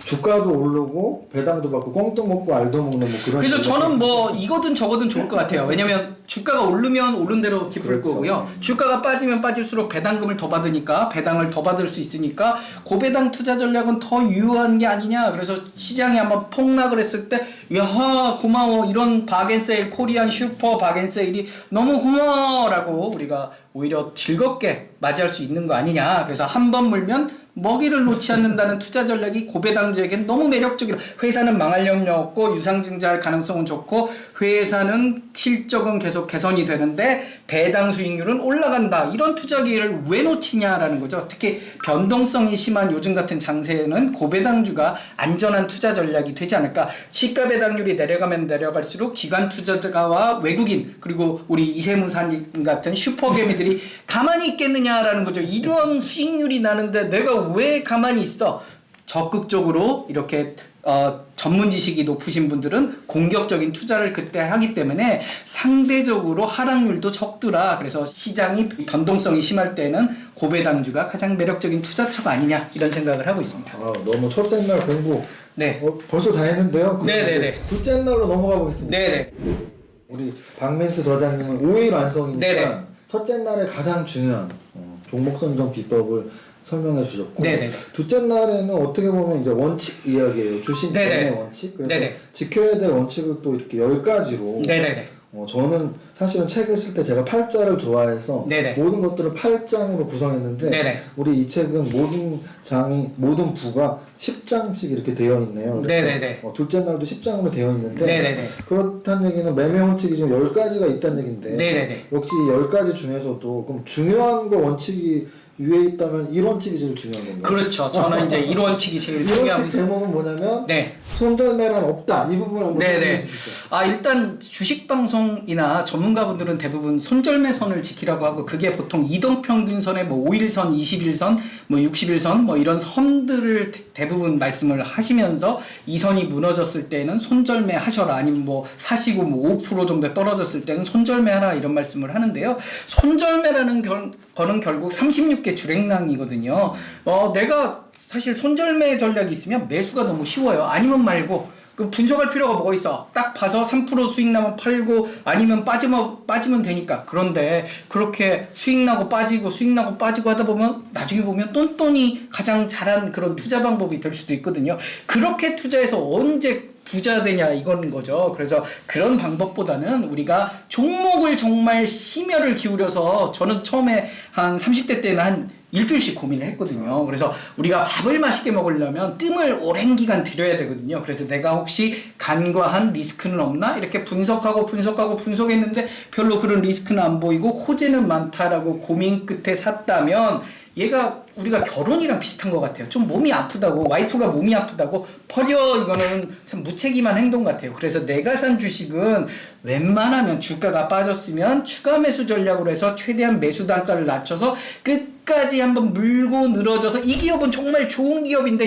주가도 오르고 배당도 받고 꽁도 먹고 알도 먹는 뭐 그런. 그래서 저는 뭐 이거든 저거든 좋을 것 같아요. 왜냐면 주가가 오르면 오른 대로 기쁠 그렇죠. 거고요. 주가가 빠지면 빠질수록 배당금을 더 받으니까 배당을 더 받을 수 있으니까 고배당 투자 전략은 더 유효한 게 아니냐. 그래서 시장이 한번 폭락을 했을 때 야 고마워, 이런 바겐세일, 코리안 슈퍼 바겐세일이 너무 고마워라고 우리가 오히려 즐겁게 맞이할 수 있는 거 아니냐. 그래서 한 번 물면 먹이를 놓지 않는다는 투자 전략이 고배당주에겐 너무 매력적이다. 회사는 망할 염려 없고 유상증자할 가능성은 좋고 회사는 실적은 계속 개선이 되는데 배당 수익률은 올라간다. 이런 투자 기회를 왜 놓치냐라는 거죠. 특히 변동성이 심한 요즘 같은 장세에는 고배당주가 안전한 투자 전략이 되지 않을까. 시가 배당률이 내려가면 내려갈수록 기관 투자자와 외국인 그리고 우리 이세무사님 같은 슈퍼개미들이 가만히 있겠느냐라는 거죠. 이런 수익률이 나는데 내가 왜 가만히 있어? 적극적으로 이렇게 전문 지식이 높으신 분들은 공격적인 투자를 그때 하기 때문에 상대적으로 하락률도 적더라. 그래서 시장이 변동성이 심할 때는 고배당주가 가장 매력적인 투자처가 아니냐, 이런 생각을 하고 있습니다. 너무 첫째 날 공부. 네. 벌써 다 했는데요. 네네네. 둘째 날로 넘어가 보겠습니다. 네네. 우리 박민수 저자님은 5일 완성이니까 네네. 첫째 날에 가장 중요한 종목 선정 비법을 설명해 주셨고, 네네. 둘째 날에는 어떻게 보면 이제 원칙 이야기예요. 주식 네네. 개념의 원칙. 그래서 네네. 지켜야 될 원칙을 또 이렇게 10가지로. 네네네. 저는 사실은 책을 쓸 때 제가 8자를 좋아해서 네네. 모든 것들을 8장으로 구성했는데 네네. 우리 이 책은 모든 부가 10장씩 이렇게 되어 있네요. 네네네. 둘째 날도 10장으로 되어 있는데 네네네. 그렇다는 얘기는 매매 원칙이 지금 10가지가 있다는 얘기인데 네네네. 역시 10가지 중에서도 그럼 중요한 거 원칙이 위에 있다면 이 원칙이 제일 중요한 건가요? 그렇죠. 저는 이제 이 원칙이 제일 이 중요합니다. 원칙 제목은 뭐냐면 네. 손절매란 없다. 이 부분 한번 네네. 설명해 주시죠. 일단 주식 방송이나 전문가분들은 대부분 손절매선을 지키라고 하고, 그게 보통 이동평균선의 뭐 5일선, 21선, 뭐 60일선 뭐 이런 선들을 대부분 말씀을 하시면서 이 선이 무너졌을 때는 손절매 하셔라, 아니면 뭐 사시고 뭐 5% 정도 떨어졌을 때는 손절매 하라, 이런 말씀을 하는데요. 손절매라는 거는 결국 36개 주랭랑이거든요. 내가 사실 손절매 전략이 있으면 매수가 너무 쉬워요. 아니면 말고 그 분석할 필요가 뭐가 있어. 딱 봐서 3% 수익 나면 팔고 아니면 빠지면 되니까. 그런데 그렇게 수익 나고 빠지고 수익 나고 빠지고 하다 보면 나중에 보면 똔똔이 가장 잘한 그런 투자 방법이 될 수도 있거든요. 그렇게 투자해서 언제 부자 되냐, 이건 거죠. 그래서 그런 방법보다는 우리가 종목을 정말 심혈을 기울여서, 저는 처음에 한 30대 때는 한 일주일씩 고민을 했거든요. 그래서 우리가 밥을 맛있게 먹으려면 뜸을 오랜 기간 들여야 되거든요. 그래서 내가 혹시 간과한 리스크는 없나? 이렇게 분석했는데 별로 그런 리스크는 안 보이고 호재는 많다라고 고민 끝에 샀다면 얘가 우리가 결혼이랑 비슷한 것 같아요. 좀 몸이 아프다고, 와이프가 몸이 아프다고 버려, 이거는 참 무책임한 행동 같아요. 그래서 내가 산 주식은 웬만하면 주가가 빠졌으면 추가 매수 전략으로 해서 최대한 매수 단가를 낮춰서 끝까지 한번 물고 늘어져서, 이 기업은 정말 좋은 기업인데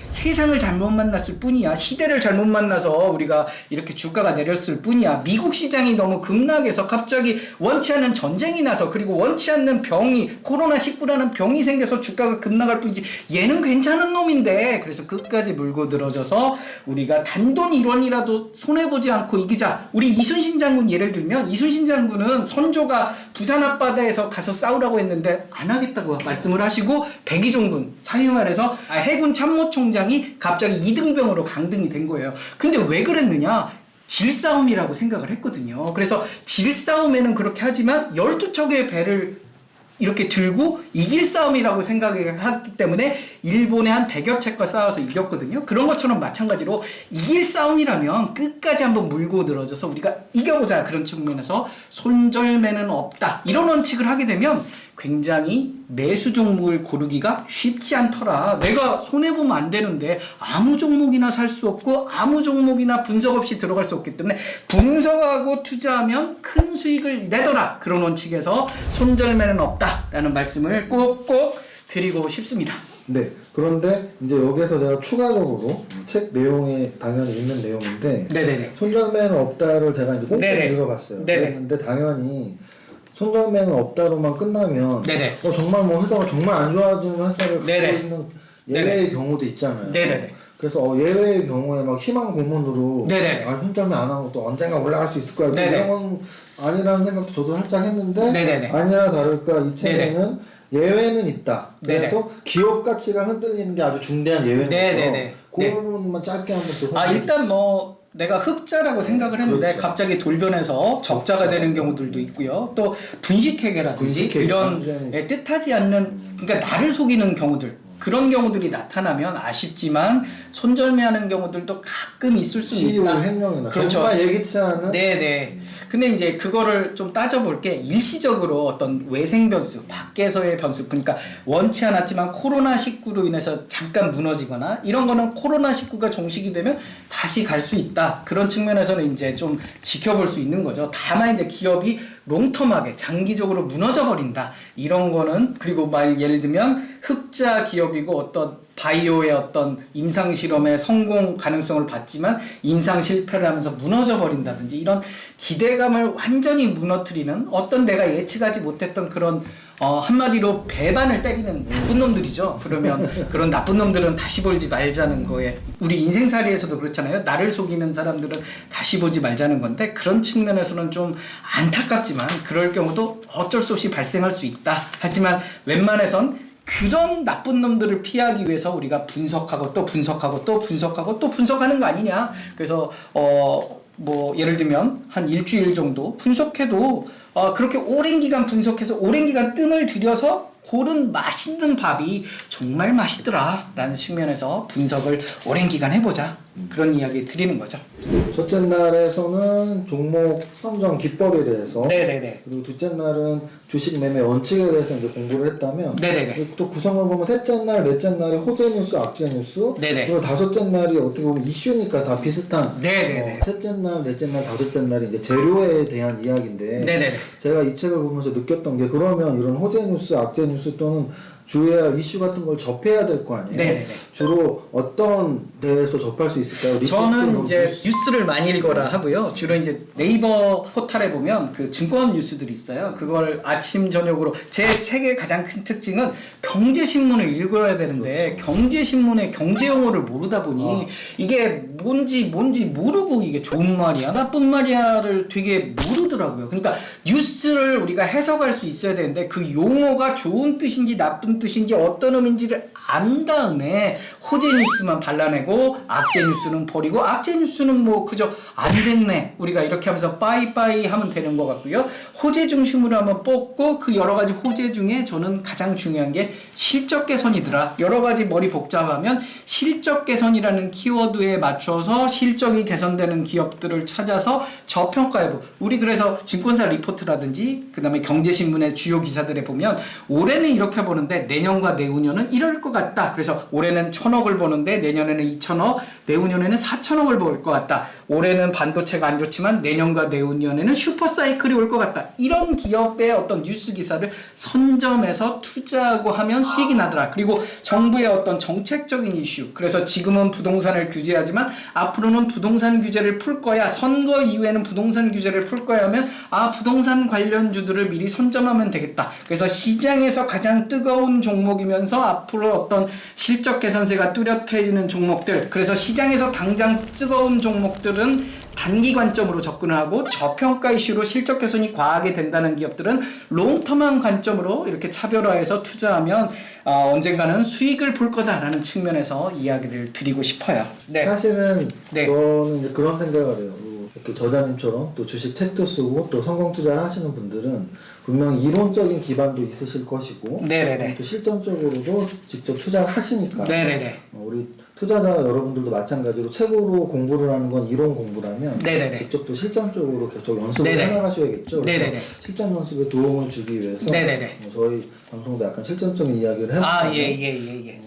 세상을 잘못 만났을 뿐이야. 시대를 잘못 만나서 우리가 이렇게 주가가 내렸을 뿐이야. 미국 시장이 너무 급락해서 갑자기 원치 않는 전쟁이 나서, 그리고 원치 않는 병이, 코로나19라는 병이 생겨서 주가가 급락할 뿐이지, 얘는 괜찮은 놈인데. 그래서 끝까지 물고 늘어져서 우리가 단돈 1원이라도 손해보지 않고 이기자. 우리 이순신 장군 예를 들면, 이순신 장군은 선조가 부산 앞바다에서 가서 싸우라고 했는데 안 하겠다고 말씀을 하시고, 백의종군, 사위 말해서 해군 참모총장이 갑자기 이등병으로 강등이 된 거예요. 근데 왜 그랬느냐? 질싸움이라고 생각을 했거든요. 그래서 질싸움에는 그렇게 하지만 12척의 배를 이렇게 들고 이길 싸움이라고 생각을 하기 때문에 일본의 한 100여 채과 싸워서 이겼거든요. 그런 것처럼 마찬가지로 이길 싸움이라면 끝까지 한번 물고 늘어져서 우리가 이겨보자, 그런 측면에서 손절매는 없다, 이런 원칙을 하게 되면 굉장히 매수 종목을 고르기가 쉽지 않더라. 내가 손해보면 안 되는데 아무 종목이나 살 수 없고 아무 종목이나 분석 없이 들어갈 수 없기 때문에 분석하고 투자하면 큰 수익을 내더라. 그런 원칙에서 손절매는 없다라는 말씀을 꼭꼭 드리고 싶습니다. 네. 그런데 이제 여기서 제가 추가적으로 책 내용에 당연히 있는 내용인데, 네네네. 손절매는 없다를 제가 이제 꼭 네네. 읽어봤어요. 네네. 그랬는데 당연히 손절매는 없다로만 끝나면 네네. 정말 뭐 회사가 정말 안 좋아지는 회사를 네네. 갖고 있는 예외의 경우도 있잖아요. 네네네. 그래서 예외의 경우에 막 희망 고문으로 네네. 손절매 안 하고 또 언젠가 올라갈 수 있을 거야. 네네. 이런 건 아니라는 생각도 저도 살짝 했는데, 네네네. 아니나 다를까 이 책에는 예외는 있다. 네네. 그래서 기업 가치가 흔들리는 게 아주 중대한 예외인 네네네. 거죠. 그 부분만 짧게 한번 또 일단 뭐 내가 흑자라고 생각을 했는데 그렇죠. 갑자기 돌변해서 적자가 되는 경우들도 있고요. 또 분식회계라든지 분식회계, 이런 완전히. 뜻하지 않는, 그러니까 나를 속이는 경우들, 그런 경우들이 나타나면 아쉽지만 손절매하는 경우들도 가끔 있을 수 CEO 있다. 횡령이나 그렇죠. 정말 예기치 않은. 네네. 근데 이제 그거를 좀 따져볼 게, 일시적으로 어떤 외생 변수, 밖에서의 변수, 그러니까 원치 않았지만 코로나19로 인해서 잠깐 무너지거나 이런 거는 코로나19가 종식이 되면 다시 갈 수 있다. 그런 측면에서는 이제 좀 지켜볼 수 있는 거죠. 다만 이제 기업이 롱텀하게 장기적으로 무너져 버린다, 이런 거는, 그리고 예를 들면 흑자 기업이고 어떤 바이오의 어떤 임상 실험의 성공 가능성을 봤지만 임상 실패를 하면서 무너져 버린다든지, 이런 기대감을 완전히 무너뜨리는 어떤 내가 예측하지 못했던 그런 한마디로 배반을 때리는 나쁜 놈들이죠. 그러면 그런 나쁜 놈들은 다시 보지 말자는 거에, 우리 인생살이에서도 그렇잖아요. 나를 속이는 사람들은 다시 보지 말자는 건데, 그런 측면에서는 좀 안타깝지만 그럴 경우도 어쩔 수 없이 발생할 수 있다. 하지만 웬만해선 그런 나쁜 놈들을 피하기 위해서 우리가 분석하고 또 분석하고 또 분석하고 또 분석하는 거 아니냐. 그래서 뭐 예를 들면 한 일주일 정도 분석해도 그렇게 오랜 기간 분석해서 오랜 기간 뜸을 들여서 고른 맛있는 밥이 정말 맛있더라 라는 측면에서 분석을 오랜 기간 해보자, 그런 이야기 드리는 거죠. 첫째 날에서는 종목 선정 기법에 대해서, 네네네. 그리고 둘째 날은 주식 매매 원칙에 대해서 이제 공부를 했다면, 네네네. 또 구성을 보면 셋째 날, 넷째 날이 호재 뉴스, 악재 뉴스, 네네. 그리고 다섯째 날이 어떻게 보면 이슈니까 다 비슷한, 네네네. 셋째 날, 넷째 날, 다섯째 날이 이제 재료에 대한 이야기인데, 네네네. 제가 이 책을 보면서 느꼈던 게, 그러면 이런 호재 뉴스, 악재 뉴스 또는 주해야 할 이슈 같은 걸 접해야 될 거 아니에요? 네네네. 주로 어떤 데에서 접할 수 있을까요? 저는 이제 뉴스를 많이 읽어라 하고요. 주로 이제 네이버 포털에 보면 그 증권 뉴스들이 있어요. 그걸 아침 저녁으로, 제 책의 가장 큰 특징은 경제신문을 읽어야 되는데, 그렇죠. 경제신문의 경제용어를 모르다 보니 이게 뭔지 모르고 이게 좋은 말이야 나쁜 말이야를 되게 모르더라고요. 그러니까 뉴스를 우리가 해석할 수 있어야 되는데 그 용어가 좋은 뜻인지 나쁜 뜻인지 어떤 의미인지를 안 다음에 호재 뉴스만 발라내고 악재 뉴스는 버리고, 악재 뉴스는 뭐 그저 안 됐네 우리가 이렇게 하면서 빠이빠이 하면 되는 것 같고요. 호재 중심으로 한번 뽑고, 그 여러 가지 호재 중에 저는 가장 중요한 게 실적 개선이더라. 여러 가지 머리 복잡하면 실적 개선이라는 키워드에 맞춰서 실적이 개선되는 기업들을 찾아서 저평가해보고, 우리 그래서 증권사 리포트라든지 그 다음에 경제신문의 주요 기사들에 보면 올해는 이렇게 보는데 내년과 내후년은 이럴 것 같다. 그래서 올해는 1,000억을 버는데 내년에는 2,000억, 내후년에는 4,000억을 벌 것 같다. 올해는 반도체가 안 좋지만 내년과 내후년에는 슈퍼사이클이 올 것 같다. 이런 기업의 어떤 뉴스 기사를 선점해서 투자하고 하면 수익이 나더라. 그리고 정부의 어떤 정책적인 이슈. 그래서 지금은 부동산을 규제하지만 앞으로는 부동산 규제를 풀 거야. 선거 이후에는 부동산 규제를 풀 거야 하면 부동산 관련주들을 미리 선점하면 되겠다. 그래서 시장에서 가장 뜨거운 종목이면서 앞으로 어떤 실적 개선세가 뚜렷해지는 종목들. 그래서 시장에서 당장 뜨거운 종목들은 단기 관점으로 접근을 하고 저평가 이슈로 실적 개선이 과하게 된다는 기업들은 롱텀한 관점으로 이렇게 차별화해서 투자하면 언젠가는 수익을 볼 거다라는 측면에서 이야기를 드리고 싶어요. 네. 사실은 네. 저는 이제 그런 생각을 해요. 이렇게 저자님처럼 또 주식 책도 쓰고 또 성공 투자를 하시는 분들은 분명히 이론적인 기반도 있으실 것이고 네네네. 또 실전적으로도 직접 투자를 하시니까 네네네. 우리 투자자 여러분들도 마찬가지로 책으로 공부를 하는 건 이론 공부라면 네네네. 직접 또 실전적으로 계속 연습을 네네. 해나가셔야겠죠. 네네네. 실전 연습에 도움을 주기 위해서 네네네. 저희 방송도 약간 실전적인 이야기를 해볼까요? 예.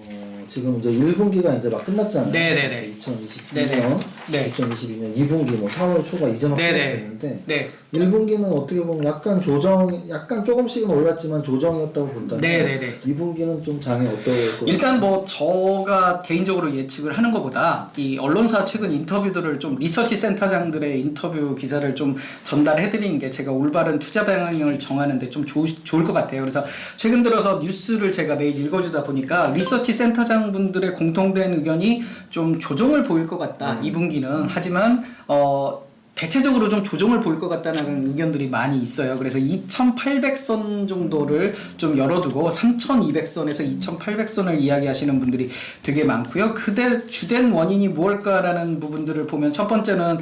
지금 이제 1분기가 이제 막 끝났잖아요. 네네네. 2022년, 네. 2022년 2분기 뭐 4월 초가 이제 막 시작됐는데 네. 1분기는 어떻게 보면 약간 조금씩은 올랐지만 조정이었다고 본다면 네네네. 2분기는 좀 장이 어떨 것 일단 뭐 제가 개인적으로 예측을 하는 것보다 이 언론사 최근 인터뷰들을 좀 리서치 센터장들의 인터뷰 기사를 좀 전달해드리는 게 제가 올바른 투자 방향을 정하는데 좀 좋을 것 같아요. 그래서 최근 들어서 뉴스를 제가 매일 읽어주다 보니까 리서치 센터장분들의 공통된 의견이 좀 조정을 보일 것 같다. 2분기는 하지만 대체적으로 좀 조정을 보일 것 같다는 의견들이 많이 있어요. 그래서 2,800선 정도를 좀 열어두고 3,200선에서 2,800선을 이야기하시는 분들이 되게 많고요. 그대 주된 원인이 무엇일까라는 부분들을 보면 첫 번째는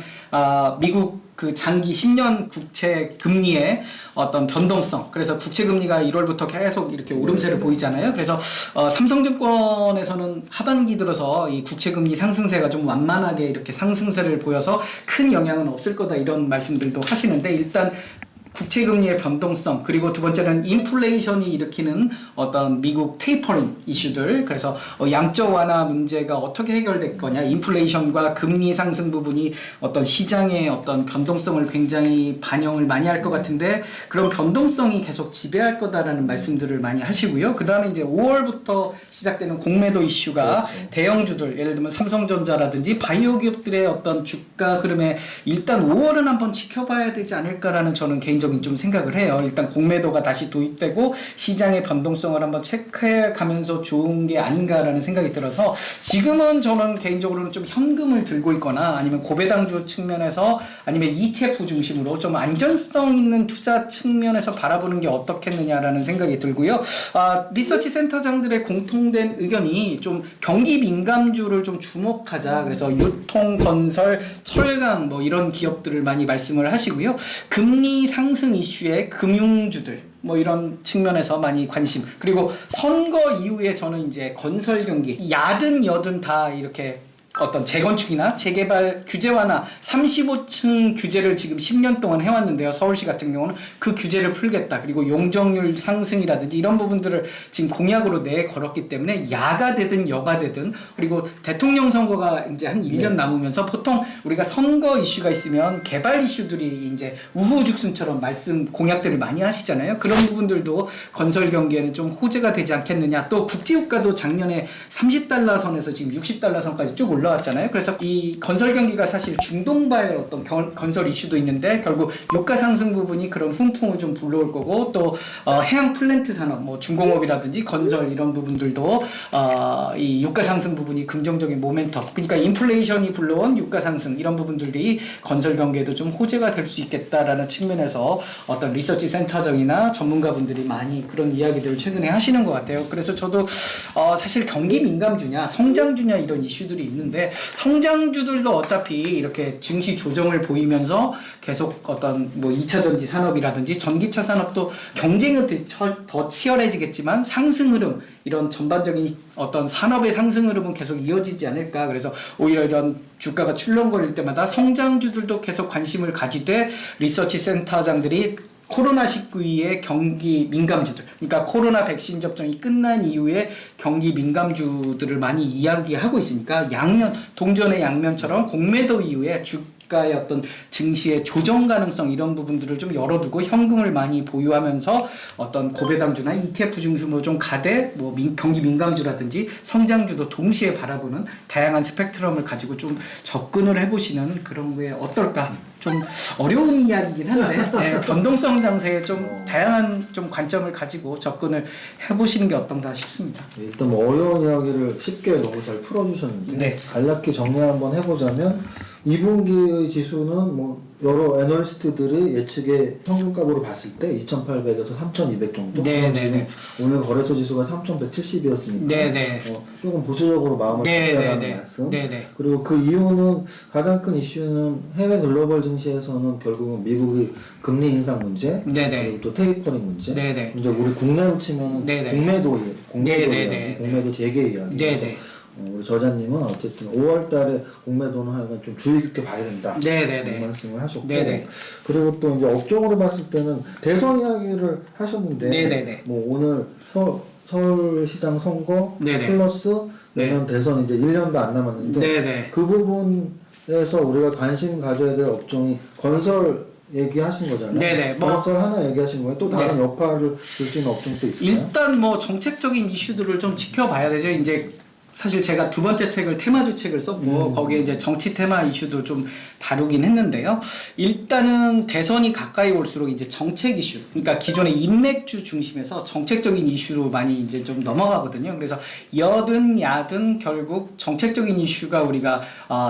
미국 그 장기 10년 국채 금리의 어떤 변동성. 그래서 국채 금리가 1월부터 계속 이렇게 오름세를 보이잖아요. 그래서 삼성증권에서는 하반기 들어서 이 국채 금리 상승세가 좀 완만하게 이렇게 상승세를 보여서 큰 영향은 없을 거다 이런 말씀들도 하시는데 일단 국채금리의 변동성 그리고 두 번째는 인플레이션이 일으키는 어떤 미국 테이퍼링 이슈들 그래서 양적 완화 문제가 어떻게 해결될 거냐 인플레이션과 금리 상승 부분이 어떤 시장의 어떤 변동성을 굉장히 반영을 많이 할 것 같은데 그런 변동성이 계속 지배할 거다라는 말씀들을 많이 하시고요. 그 다음에 이제 5월부터 시작되는 공매도 이슈가 그렇죠. 대형주들 예를 들면 삼성전자라든지 바이오 기업들의 어떤 주가 흐름에 일단 5월은 한번 지켜봐야 되지 않을까라는 저는 개인적인 좀 생각을 해요. 일단 공매도가 다시 도입되고 시장의 변동성을 한번 체크해 가면서 좋은 게 아닌가라는 생각이 들어서 지금은 저는 개인적으로는 좀 현금을 들고 있거나 아니면 고배당주 측면에서 아니면 ETF 중심으로 좀 안전성 있는 투자 측면에서 바라보는 게 어떻겠느냐라는 생각이 들고요. 리서치 센터장들의 공통된 의견이 좀 경기 민감주를 좀 주목하자. 그래서 유통, 건설, 철강 뭐 이런 기업들을 많이 말씀을 하시고요. 금리 상승 이슈의 금융주들 뭐 이런 측면에서 많이 관심 그리고 선거 이후에 저는 이제 건설 경기 야든 여든 다 이렇게 어떤 재건축이나 재개발 규제 완화 35층 규제를 지금 10년 동안 해왔는데요. 서울시 같은 경우는 그 규제를 풀겠다. 그리고 용적률 상승이라든지 이런 부분들을 지금 공약으로 내걸었기 때문에 야가 되든 여가 되든 그리고 대통령 선거가 이제 한 1년 남으면서 보통 우리가 선거 이슈가 있으면 개발 이슈들이 이제 우후죽순처럼 공약들을 많이 하시잖아요. 그런 부분들도 건설 경기에는 좀 호재가 되지 않겠느냐. 또 국제유가도 작년에 30달러 선에서 지금 60달러 선까지 쭉 올라왔잖아요. 그래서 이 건설 경기가 사실 중동발 어떤 건설 이슈도 있는데 결국 유가 상승 부분이 그런 훈풍을 좀 불러올 거고 또 해양 플랜트 산업, 뭐 중공업이라든지 건설 이런 부분들도 이 유가 상승 부분이 긍정적인 모멘텀. 그러니까 인플레이션이 불러온 유가 상승 이런 부분들이 건설 경기에도 좀 호재가 될 수 있겠다라는 측면에서 어떤 리서치 센터장이나 전문가분들이 많이 그런 이야기들을 최근에 하시는 것 같아요. 그래서 저도 사실 경기 민감주냐 성장주냐 이런 이슈들이 있는데 성장주들도 어차피 이렇게 증시 조정을 보이면서 계속 어떤 뭐 2차 전지 산업이라든지 전기차 산업도 경쟁은 더 치열해지겠지만 상승 흐름 이런 전반적인 어떤 산업의 상승 흐름은 계속 이어지지 않을까. 그래서 오히려 이런 주가가 출렁거릴 때마다 성장주들도 계속 관심을 가지되 리서치 센터장들이 코로나19의 경기 민감주들, 그러니까 코로나 백신 접종이 끝난 이후에 경기 민감주들을 많이 이야기하고 있으니까 동전의 양면처럼 공매도 이후에 주가의 어떤 증시의 조정 가능성 이런 부분들을 좀 열어두고 현금을 많이 보유하면서 어떤 고배당주나 ETF 중심으로 좀 가되 경기 민감주라든지 성장주도 동시에 바라보는 다양한 스펙트럼을 가지고 좀 접근을 해보시는 그런 게 어떨까? 좀 어려운 이야기이긴 한데 변동성 장세에 좀 다양한 좀 관점을 가지고 접근을 해보시는 게 어떤가 싶습니다. 일단 뭐 어려운 이야기를 쉽게 너무 잘 풀어주셨는데 네. 간략히 정리 한번 해보자면 2분기의 지수는 뭐 여러 애널리스트들이 예측의 평균값으로 봤을 때 2,800에서 3,200 정도. 네, 지금 네. 오늘 거래소 지수가 3,170이었으니까 네, 네. 조금 보수적으로 마음을 네, 잡자라는 네, 네. 말씀. 네, 네. 그리고 그 이유는 가장 큰 이슈는 해외 글로벌 증시에서는 결국은 미국의 금리 인상 문제, 네, 네. 그리고 또 테이퍼링 문제. 네, 네. 이제 우리 국내로 치면 네, 네. 공매도 네, 네, 이야기, 네. 공매도 재개 이야기. 네, 네. 우리 저자님은 어쨌든 5월달에 공매도는 하여간 좀 주의 깊게 봐야 된다. 네, 네, 네. 그런 말씀을 하셨고, 네, 네. 그리고 또 이제 업종으로 봤을 때는 대선 이야기를 하셨는데, 네, 네, 네. 뭐 오늘 서울시장 선거 네, 네. 플러스 네. 내년 대선 이제 1년도 안 남았는데, 네, 네. 그 부분에서 우리가 관심 가져야 될 업종이 건설 얘기하신 거잖아요. 네네. 건설 하나 얘기하신 거예요. 또 다른 네. 역할을 줄 수 있는 업종도 있을까요? 일단 뭐 정책적인 이슈들을 좀 지켜봐야 되죠. 이제 사실 제가 두 번째 책을 테마주 책을 썼고 거기에 이제 정치 테마 이슈도 좀 다루긴 했는데요. 일단은 대선이 가까이 올수록 이제 정책 이슈, 그러니까 기존의 인맥주 중심에서 정책적인 이슈로 많이 이제 좀 넘어가거든요. 그래서 여든 야든 결국 정책적인 이슈가 우리가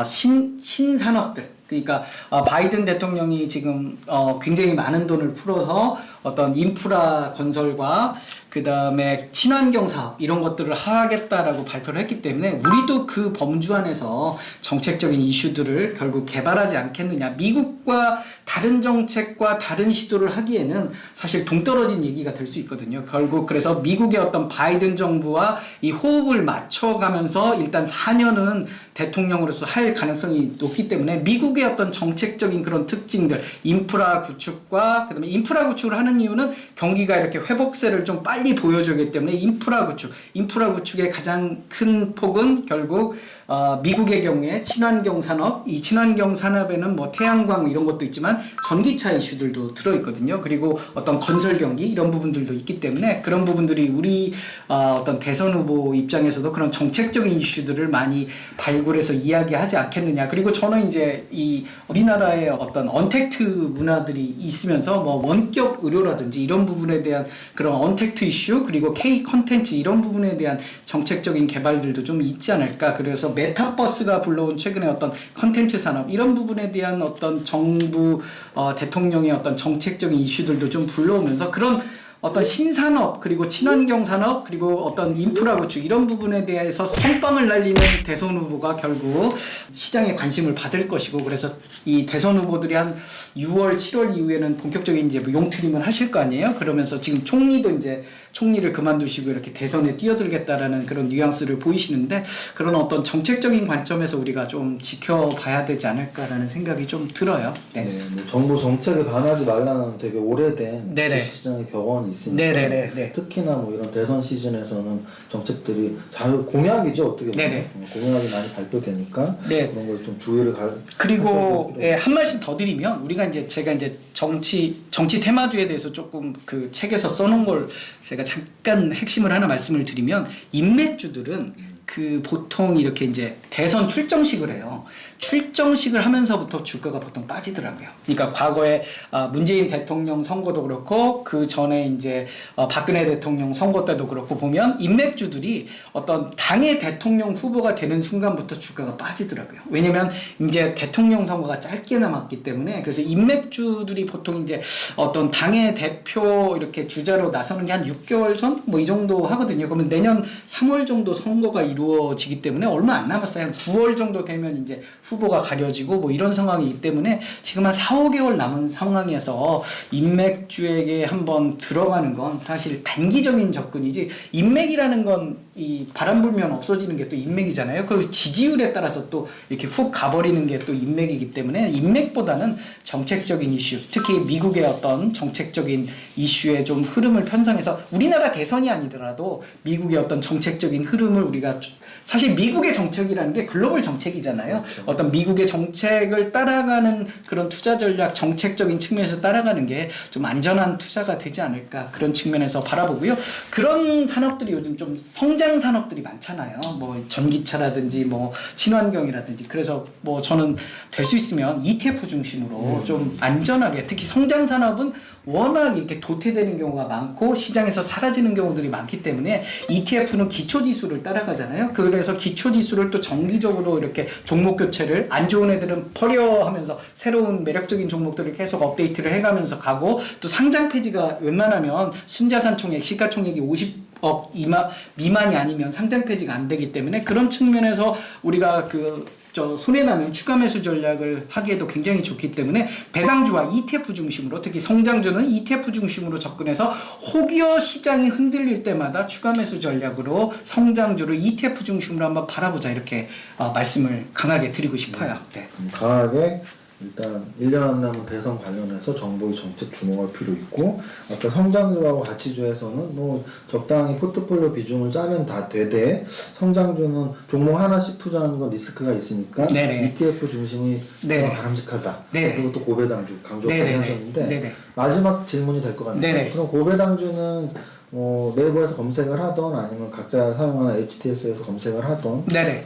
신산업들, 그러니까 바이든 대통령이 지금 굉장히 많은 돈을 풀어서 어떤 인프라 건설과 그 다음에 친환경 사업 이런 것들을 하겠다라고 발표를 했기 때문에 우리도 그 범주 안에서 정책적인 이슈들을 결국 개발하지 않겠느냐. 미국과 다른 정책과 다른 시도를 하기에는 사실 동떨어진 얘기가 될 수 있거든요. 결국 그래서 미국의 어떤 바이든 정부와 이 호흡을 맞춰가면서 일단 4년은 대통령으로서 할 가능성이 높기 때문에 미국의 어떤 정책적인 그런 특징들, 인프라 구축과 그다음에 인프라 구축을 하는 이유는 경기가 이렇게 회복세를 좀 빨리 보여주기 때문에 인프라 구축의 가장 큰 폭은 결국 미국의 경우에 친환경 산업, 이 친환경 산업에는 뭐 태양광 이런 것도 있지만 전기차 이슈들도 들어있거든요. 그리고 어떤 건설 경기 이런 부분들도 있기 때문에 그런 부분들이 우리 어떤 대선 후보 입장에서도 그런 정책적인 이슈들을 많이 발굴해서 이야기하지 않겠느냐. 그리고 저는 이제 이 우리나라의 어떤 언택트 문화들이 있으면서 뭐 원격 의료라든지 이런 부분에 대한 그런 언택트 이슈 그리고 K 컨텐츠 이런 부분에 대한 정책적인 개발들도 좀 있지 않을까. 그래서 메타버스가 불러온 최근에 어떤 컨텐츠 산업 이런 부분에 대한 어떤 정부 대통령의 어떤 정책적인 이슈들도 좀 불러오면서 그런 어떤 신산업 그리고 친환경 산업 그리고 어떤 인프라 구축 이런 부분에 대해서 선빵을 날리는 대선 후보가 결국 시장에 관심을 받을 것이고 그래서 이 대선 후보들이 한 6월 7월 이후에는 본격적인 이제 용트림을 하실 거 아니에요. 그러면서 지금 총리도 이제 총리를 그만두시고 이렇게 대선에 뛰어들겠다라는 그런 뉘앙스를 보이시는데 그런 어떤 정책적인 관점에서 우리가 좀 지켜봐야 되지 않을까라는 생각이 좀 들어요. 네. 네, 뭐 정부 정책에 반하지 말라는 되게 오래된 네네. 시장의 격언이 있으니까 네네네. 특히나 뭐 이런 대선 시즌에서는 정책들이 잘 공약이죠 어떻게 보면 네네. 공약이 많이 발표되니까 네. 그런 걸 좀 주의를 그리고 한 말씀 더 드리면 우리가 이제 제가 이제 정치 테마주에 대해서 조금 그 책에서 써놓은 걸 제가 잠깐 핵심을 하나 말씀을 드리면 인맥주들은 그 보통 이렇게 이제 대선 출정식을 해요. 출정식을 하면서부터 주가가 보통 빠지더라고요. 그러니까 과거에 문재인 대통령 선거도 그렇고 그 전에 이제 박근혜 대통령 선거 때도 그렇고 보면 인맥주들이 어떤 당의 대통령 후보가 되는 순간부터 주가가 빠지더라고요. 왜냐면 이제 대통령 선거가 짧게 남았기 때문에 그래서 인맥주들이 보통 이제 어떤 당의 대표 이렇게 주자로 나서는 게 한 6개월 전 뭐 이 정도 하거든요. 그러면 내년 3월 정도 선거가 이루어지기 때문에 얼마 안 남았어요. 한 9월 정도 되면 이제 후보가 가려지고 뭐 이런 상황이기 때문에 지금 한 4, 5개월 남은 상황에서 인맥주에게 한번 들어가는 건 사실 단기적인 접근이지 인맥이라는 건 이 바람 불면 없어지는 게 또 인맥이잖아요. 그리고 지지율에 따라서 또 이렇게 훅 가버리는 게 또 인맥이기 때문에 인맥보다는 정책적인 이슈, 특히 미국의 어떤 정책적인 이슈의 좀 흐름을 편성해서 우리나라 대선이 아니더라도 미국의 어떤 정책적인 흐름을 우리가 사실 미국의 정책이라는 게 글로벌 정책이잖아요. 그렇죠. 어떤 미국의 정책을 따라가는 그런 투자 전략, 정책적인 측면에서 따라가는 게 좀 안전한 투자가 되지 않을까 그런 측면에서 바라보고요. 그런 산업들이 요즘 좀 성장 산업들이 많잖아요. 뭐 전기차라든지 뭐 친환경이라든지. 그래서 뭐 저는 될 수 있으면 ETF 중심으로 좀 안전하게, 특히 성장 산업은 워낙 이렇게 도태되는 경우가 많고 시장에서 사라지는 경우들이 많기 때문에 ETF는 기초지수를 따라가잖아요. 그래서 기초지수를 또 정기적으로 이렇게 종목 교체를, 안 좋은 애들은 버려 하면서 새로운 매력적인 종목들을 계속 업데이트를 해가면서 가고, 또 상장 폐지가 웬만하면 순자산 총액, 시가총액이 50억 미만이 아니면 상장 폐지가 안 되기 때문에 그런 측면에서 우리가 손해나면 추가 매수 전략을 하기에도 굉장히 좋기 때문에 배당주와 ETF 중심으로, 특히 성장주는 ETF 중심으로 접근해서 혹여 시장이 흔들릴 때마다 추가 매수 전략으로 성장주를 ETF 중심으로 한번 바라보자, 이렇게 말씀을 강하게 드리고 싶어요. 네. 강하게 일단 1년 안 남은 대선 관련해서 정부의 정책 주목할 필요 있고, 아까 성장주하고 가치주에서는 뭐 적당히 포트폴리오 비중을 짜면 다 되되, 성장주는 종목 하나씩 투자하는 건 리스크가 있으니까 네네. ETF 중심이 네네. 바람직하다. 네네. 그리고 또 고배당주 강조까지 네네네. 하셨는데 네네. 마지막 질문이 될 것 같네요. 네네. 그럼 고배당주는 네이버에서 검색을 하던 아니면 각자 사용하는 HTS에서 검색을 하던, 네네.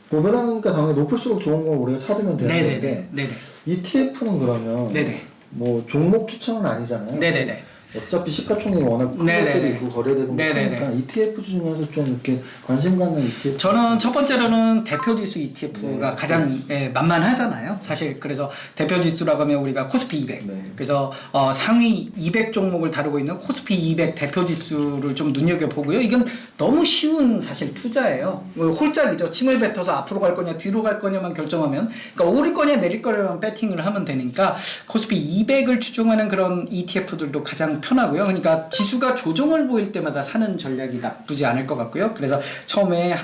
고배당이니까 당연히 높을수록 좋은 걸 우리가 찾으면 되는 네네네. 건데, 네네. ETF는 그러면 네네. 뭐 종목 추천은 아니잖아요. 네네네. 어차피 시가총액이 워낙 큰 네네네. 것들이 있고 거래되는 네네네. 거니까 ETF 중에서 좀 이렇게 관심 갖는 ETF. 저는 첫 번째로는 대표지수 ETF가 가장 만만하잖아요. 사실 그래서 대표지수라고 하면 우리가 코스피 200. 네. 그래서 상위 200 종목을 다루고 있는 코스피 200 대표지수를 좀 눈여겨보고요. 이건 너무 쉬운 사실 투자예요. 홀짝이죠. 침을 뱉어서 앞으로 갈 거냐 뒤로 갈 거냐만 결정하면, 그러니까 오를 거냐 내릴 거냐만 배팅을 하면 되니까 코스피 200을 추종하는 그런 ETF들도 가장 편하고요. 그러니까 지수가 조정을 보일 때마다 사는 전략이 나쁘지 않을 것 같고요. 그래서 처음에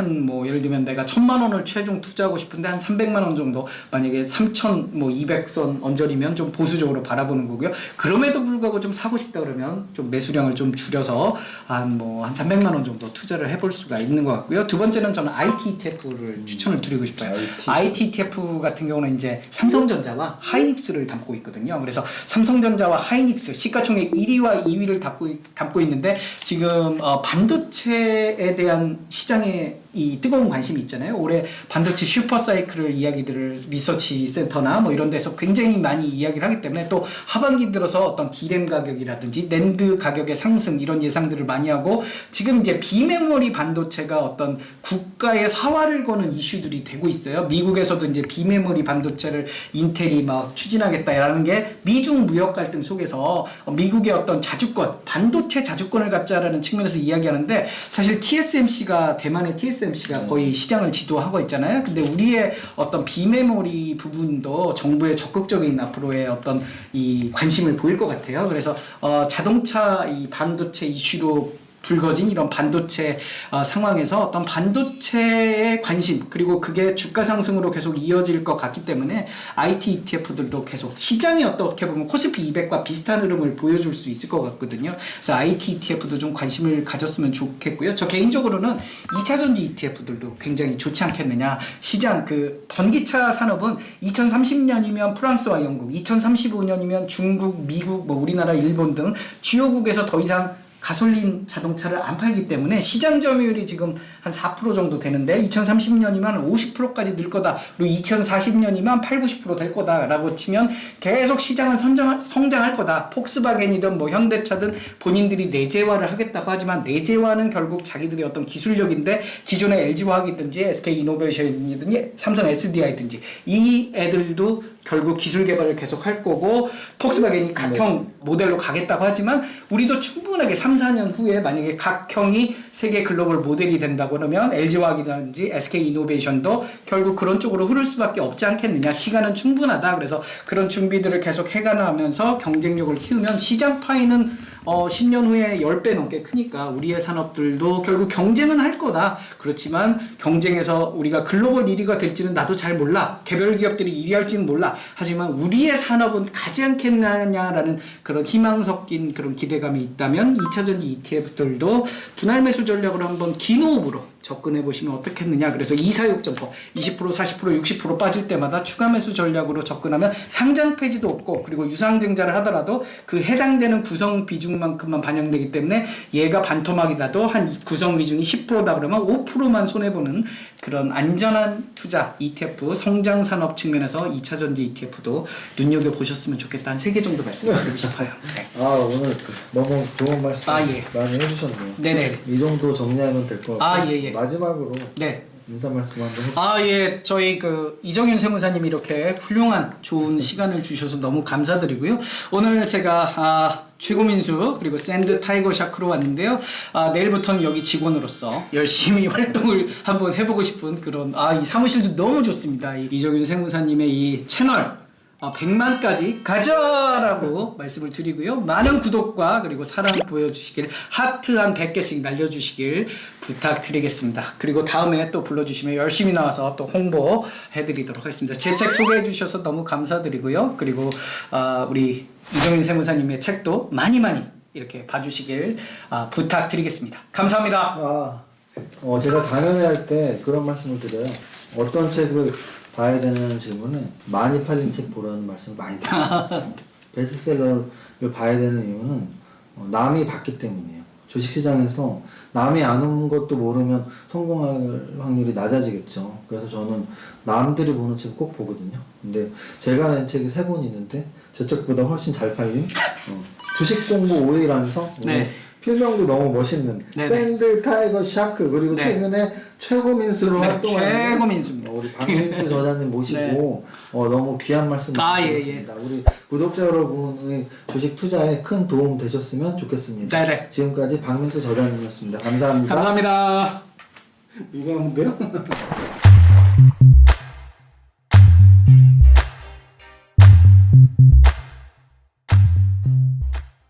예를 들면 내가 1,000만 원을 최종 투자하고 싶은데 한 300만 원 정도, 만약에 3,200선 언저리면 좀 보수적으로 바라보는 거고요. 그럼에도 불구하고 좀 사고 싶다 그러면 좀 매수량을 좀 줄여서 한 300만 원 정도 투자를 해볼 수가 있는 것 같고요. 두 번째는 저는 IT ETF를 추천을 드리고 싶어요. IT ETF 같은 경우는 이제 삼성전자와 하이닉스를 담고 있거든요. 그래서 삼성전자와 하이닉스 시가총액 1위와 2위를 담고 있는데, 지금 반도체에 대한 시장에 이 뜨거운 관심이 있잖아요. 올해 반도체 슈퍼사이클을 이야기들을 리서치 센터나 뭐 이런 데서 굉장히 많이 이야기를 하기 때문에, 또 하반기 들어서 어떤 D램 가격이라든지 낸드 가격의 상승 이런 예상들을 많이 하고, 지금 이제 비메모리 반도체가 어떤 국가의 사활을 거는 이슈들이 되고 있어요. 미국에서도 이제 비메모리 반도체를 인텔이 막 추진하겠다라는 게 미중 무역 갈등 속에서 미국의 어떤 자주권, 반도체 자주권을 갖자라는 측면에서 이야기하는데, 사실 TSMC가 대만의 TSMC가 거의 시장을 지도하고 있잖아요. 근데 우리의 어떤 비메모리 부분도 정부의 적극적인 앞으로의 어떤 이 관심을 보일 것 같아요. 그래서 자동차 이 반도체 이슈로 불거진 이런 반도체 상황에서 어떤 반도체의 관심, 그리고 그게 주가 상승으로 계속 이어질 것 같기 때문에 IT ETF들도 계속 시장이 어떻게 보면 코스피 200과 비슷한 흐름을 보여줄 수 있을 것 같거든요. 그래서 IT ETF도 좀 관심을 가졌으면 좋겠고요. 저 개인적으로는 2차전지 ETF들도 굉장히 좋지 않겠느냐. 시장 전기차 산업은 2030년이면 프랑스와 영국, 2035년이면 중국, 미국, 우리나라, 일본 등 주요국에서 더 이상 가솔린 자동차를 안 팔기 때문에 시장 점유율이 지금 한 4% 정도 되는데, 2030년이면 50%까지 늘 거다. 그리고 2040년이면 8, 90% 될 거다라고 치면 계속 시장은 성장할 거다. 폭스바겐이든 현대차든 본인들이 내재화를 하겠다고 하지만, 내재화는 결국 자기들의 어떤 기술력인데, 기존의 LG화학이든지 SK이노베이션이든지 삼성 SDI든지 이 애들도 결국 기술 개발을 계속 할 거고, 폭스바겐이 각형 모델로 가겠다고 하지만 우리도 충분하게 3, 4년 후에 만약에 각형이 세계 글로벌 모델이 된다고 그러면 LG화학이라든지 SK이노베이션도 결국 그런 쪽으로 흐를 수밖에 없지 않겠느냐. 시간은 충분하다. 그래서 그런 준비들을 계속 해가면서 경쟁력을 키우면 시장 파이는 10년 후에 10배 넘게 크니까 우리의 산업들도 결국 경쟁은 할 거다. 그렇지만 경쟁에서 우리가 글로벌 1위가 될지는 나도 잘 몰라. 개별 기업들이 1위 할지는 몰라. 하지만 우리의 산업은 가지 않겠느냐라는 그런 희망 섞인 그런 기대감이 있다면 2차전지 ETF들도 분할 매수 전략으로 한번 긴 호흡으로 접근해 보시면 어떻겠느냐. 그래서 246점포 20%, 40%, 60% 빠질 때마다 추가 매수 전략으로 접근하면 상장 폐지도 없고 그리고 유상증자를 하더라도 그 해당되는 구성 비중만큼만 반영되기 때문에 얘가 반토막이 나도 한 구성 비중이 10%다 그러면 5%만 손해보는 그런 안전한 투자 ETF 성장 산업 측면에서 2차전지 ETF도 눈여겨보셨으면 좋겠다는 3개 정도 말씀드리고 싶어요. 네. 오늘 너무 좋은 말씀 예. 많이 해주셨네요. 네네. 이 정도 정리하면 될 것 같고 예. 마지막으로 네. 인사 말씀 한번 해주세요. 예. 저희 이정윤 세무사님이 이렇게 훌륭한 좋은 시간을 주셔서 너무 감사드리고요. 오늘 제가 최고민수 그리고 샌드 타이거 샤크로 왔는데요. 내일부터는 여기 직원으로서 열심히 활동을 한번 해보고 싶은 그런 이 사무실도 너무 좋습니다. 이정윤 세무사님의 이 채널 100만까지 가자라고 말씀을 드리고요. 많은 구독과 그리고 사랑 보여주시길 하트 한 100개씩 날려주시길 부탁드리겠습니다. 그리고 다음에 또 불러주시면 열심히 나와서 또 홍보해드리도록 하겠습니다. 제 책 소개해 주셔서 너무 감사드리고요. 그리고 우리 이정윤 세무사님의 책도 많이 이렇게 봐주시길 부탁드리겠습니다. 감사합니다. 제가 강연회 할 때 그런 말씀을 드려요. 어떤 책을 봐야 되는 질문은 많이 팔린 책 보라는 말씀을 많이 드려요. 베스트셀러를 봐야 되는 이유는 남이 봤기 때문이에요. 주식시장에서 남이 아는 것도 모르면 성공할 확률이 낮아지겠죠. 그래서 저는 남들이 보는 책을 꼭 보거든요. 근데 제가 낸 책이 3권 있는데 저쪽보다 훨씬 잘 팔린 주식 공부 5일하면서 필명도 너무 멋있는 샌드 타이거 샤크 그리고 최근에 최고민수로 활동하는 최고민수입니다. 우리 박민수 저자님 모시고 너무 귀한 말씀 드리겠습니다. 우리 구독자 여러분의 주식 투자에 큰 도움 되셨으면 좋겠습니다. 지금까지 박민수 저자님이었습니다. 감사합니다. 감사합니다. 이거 하면 돼요?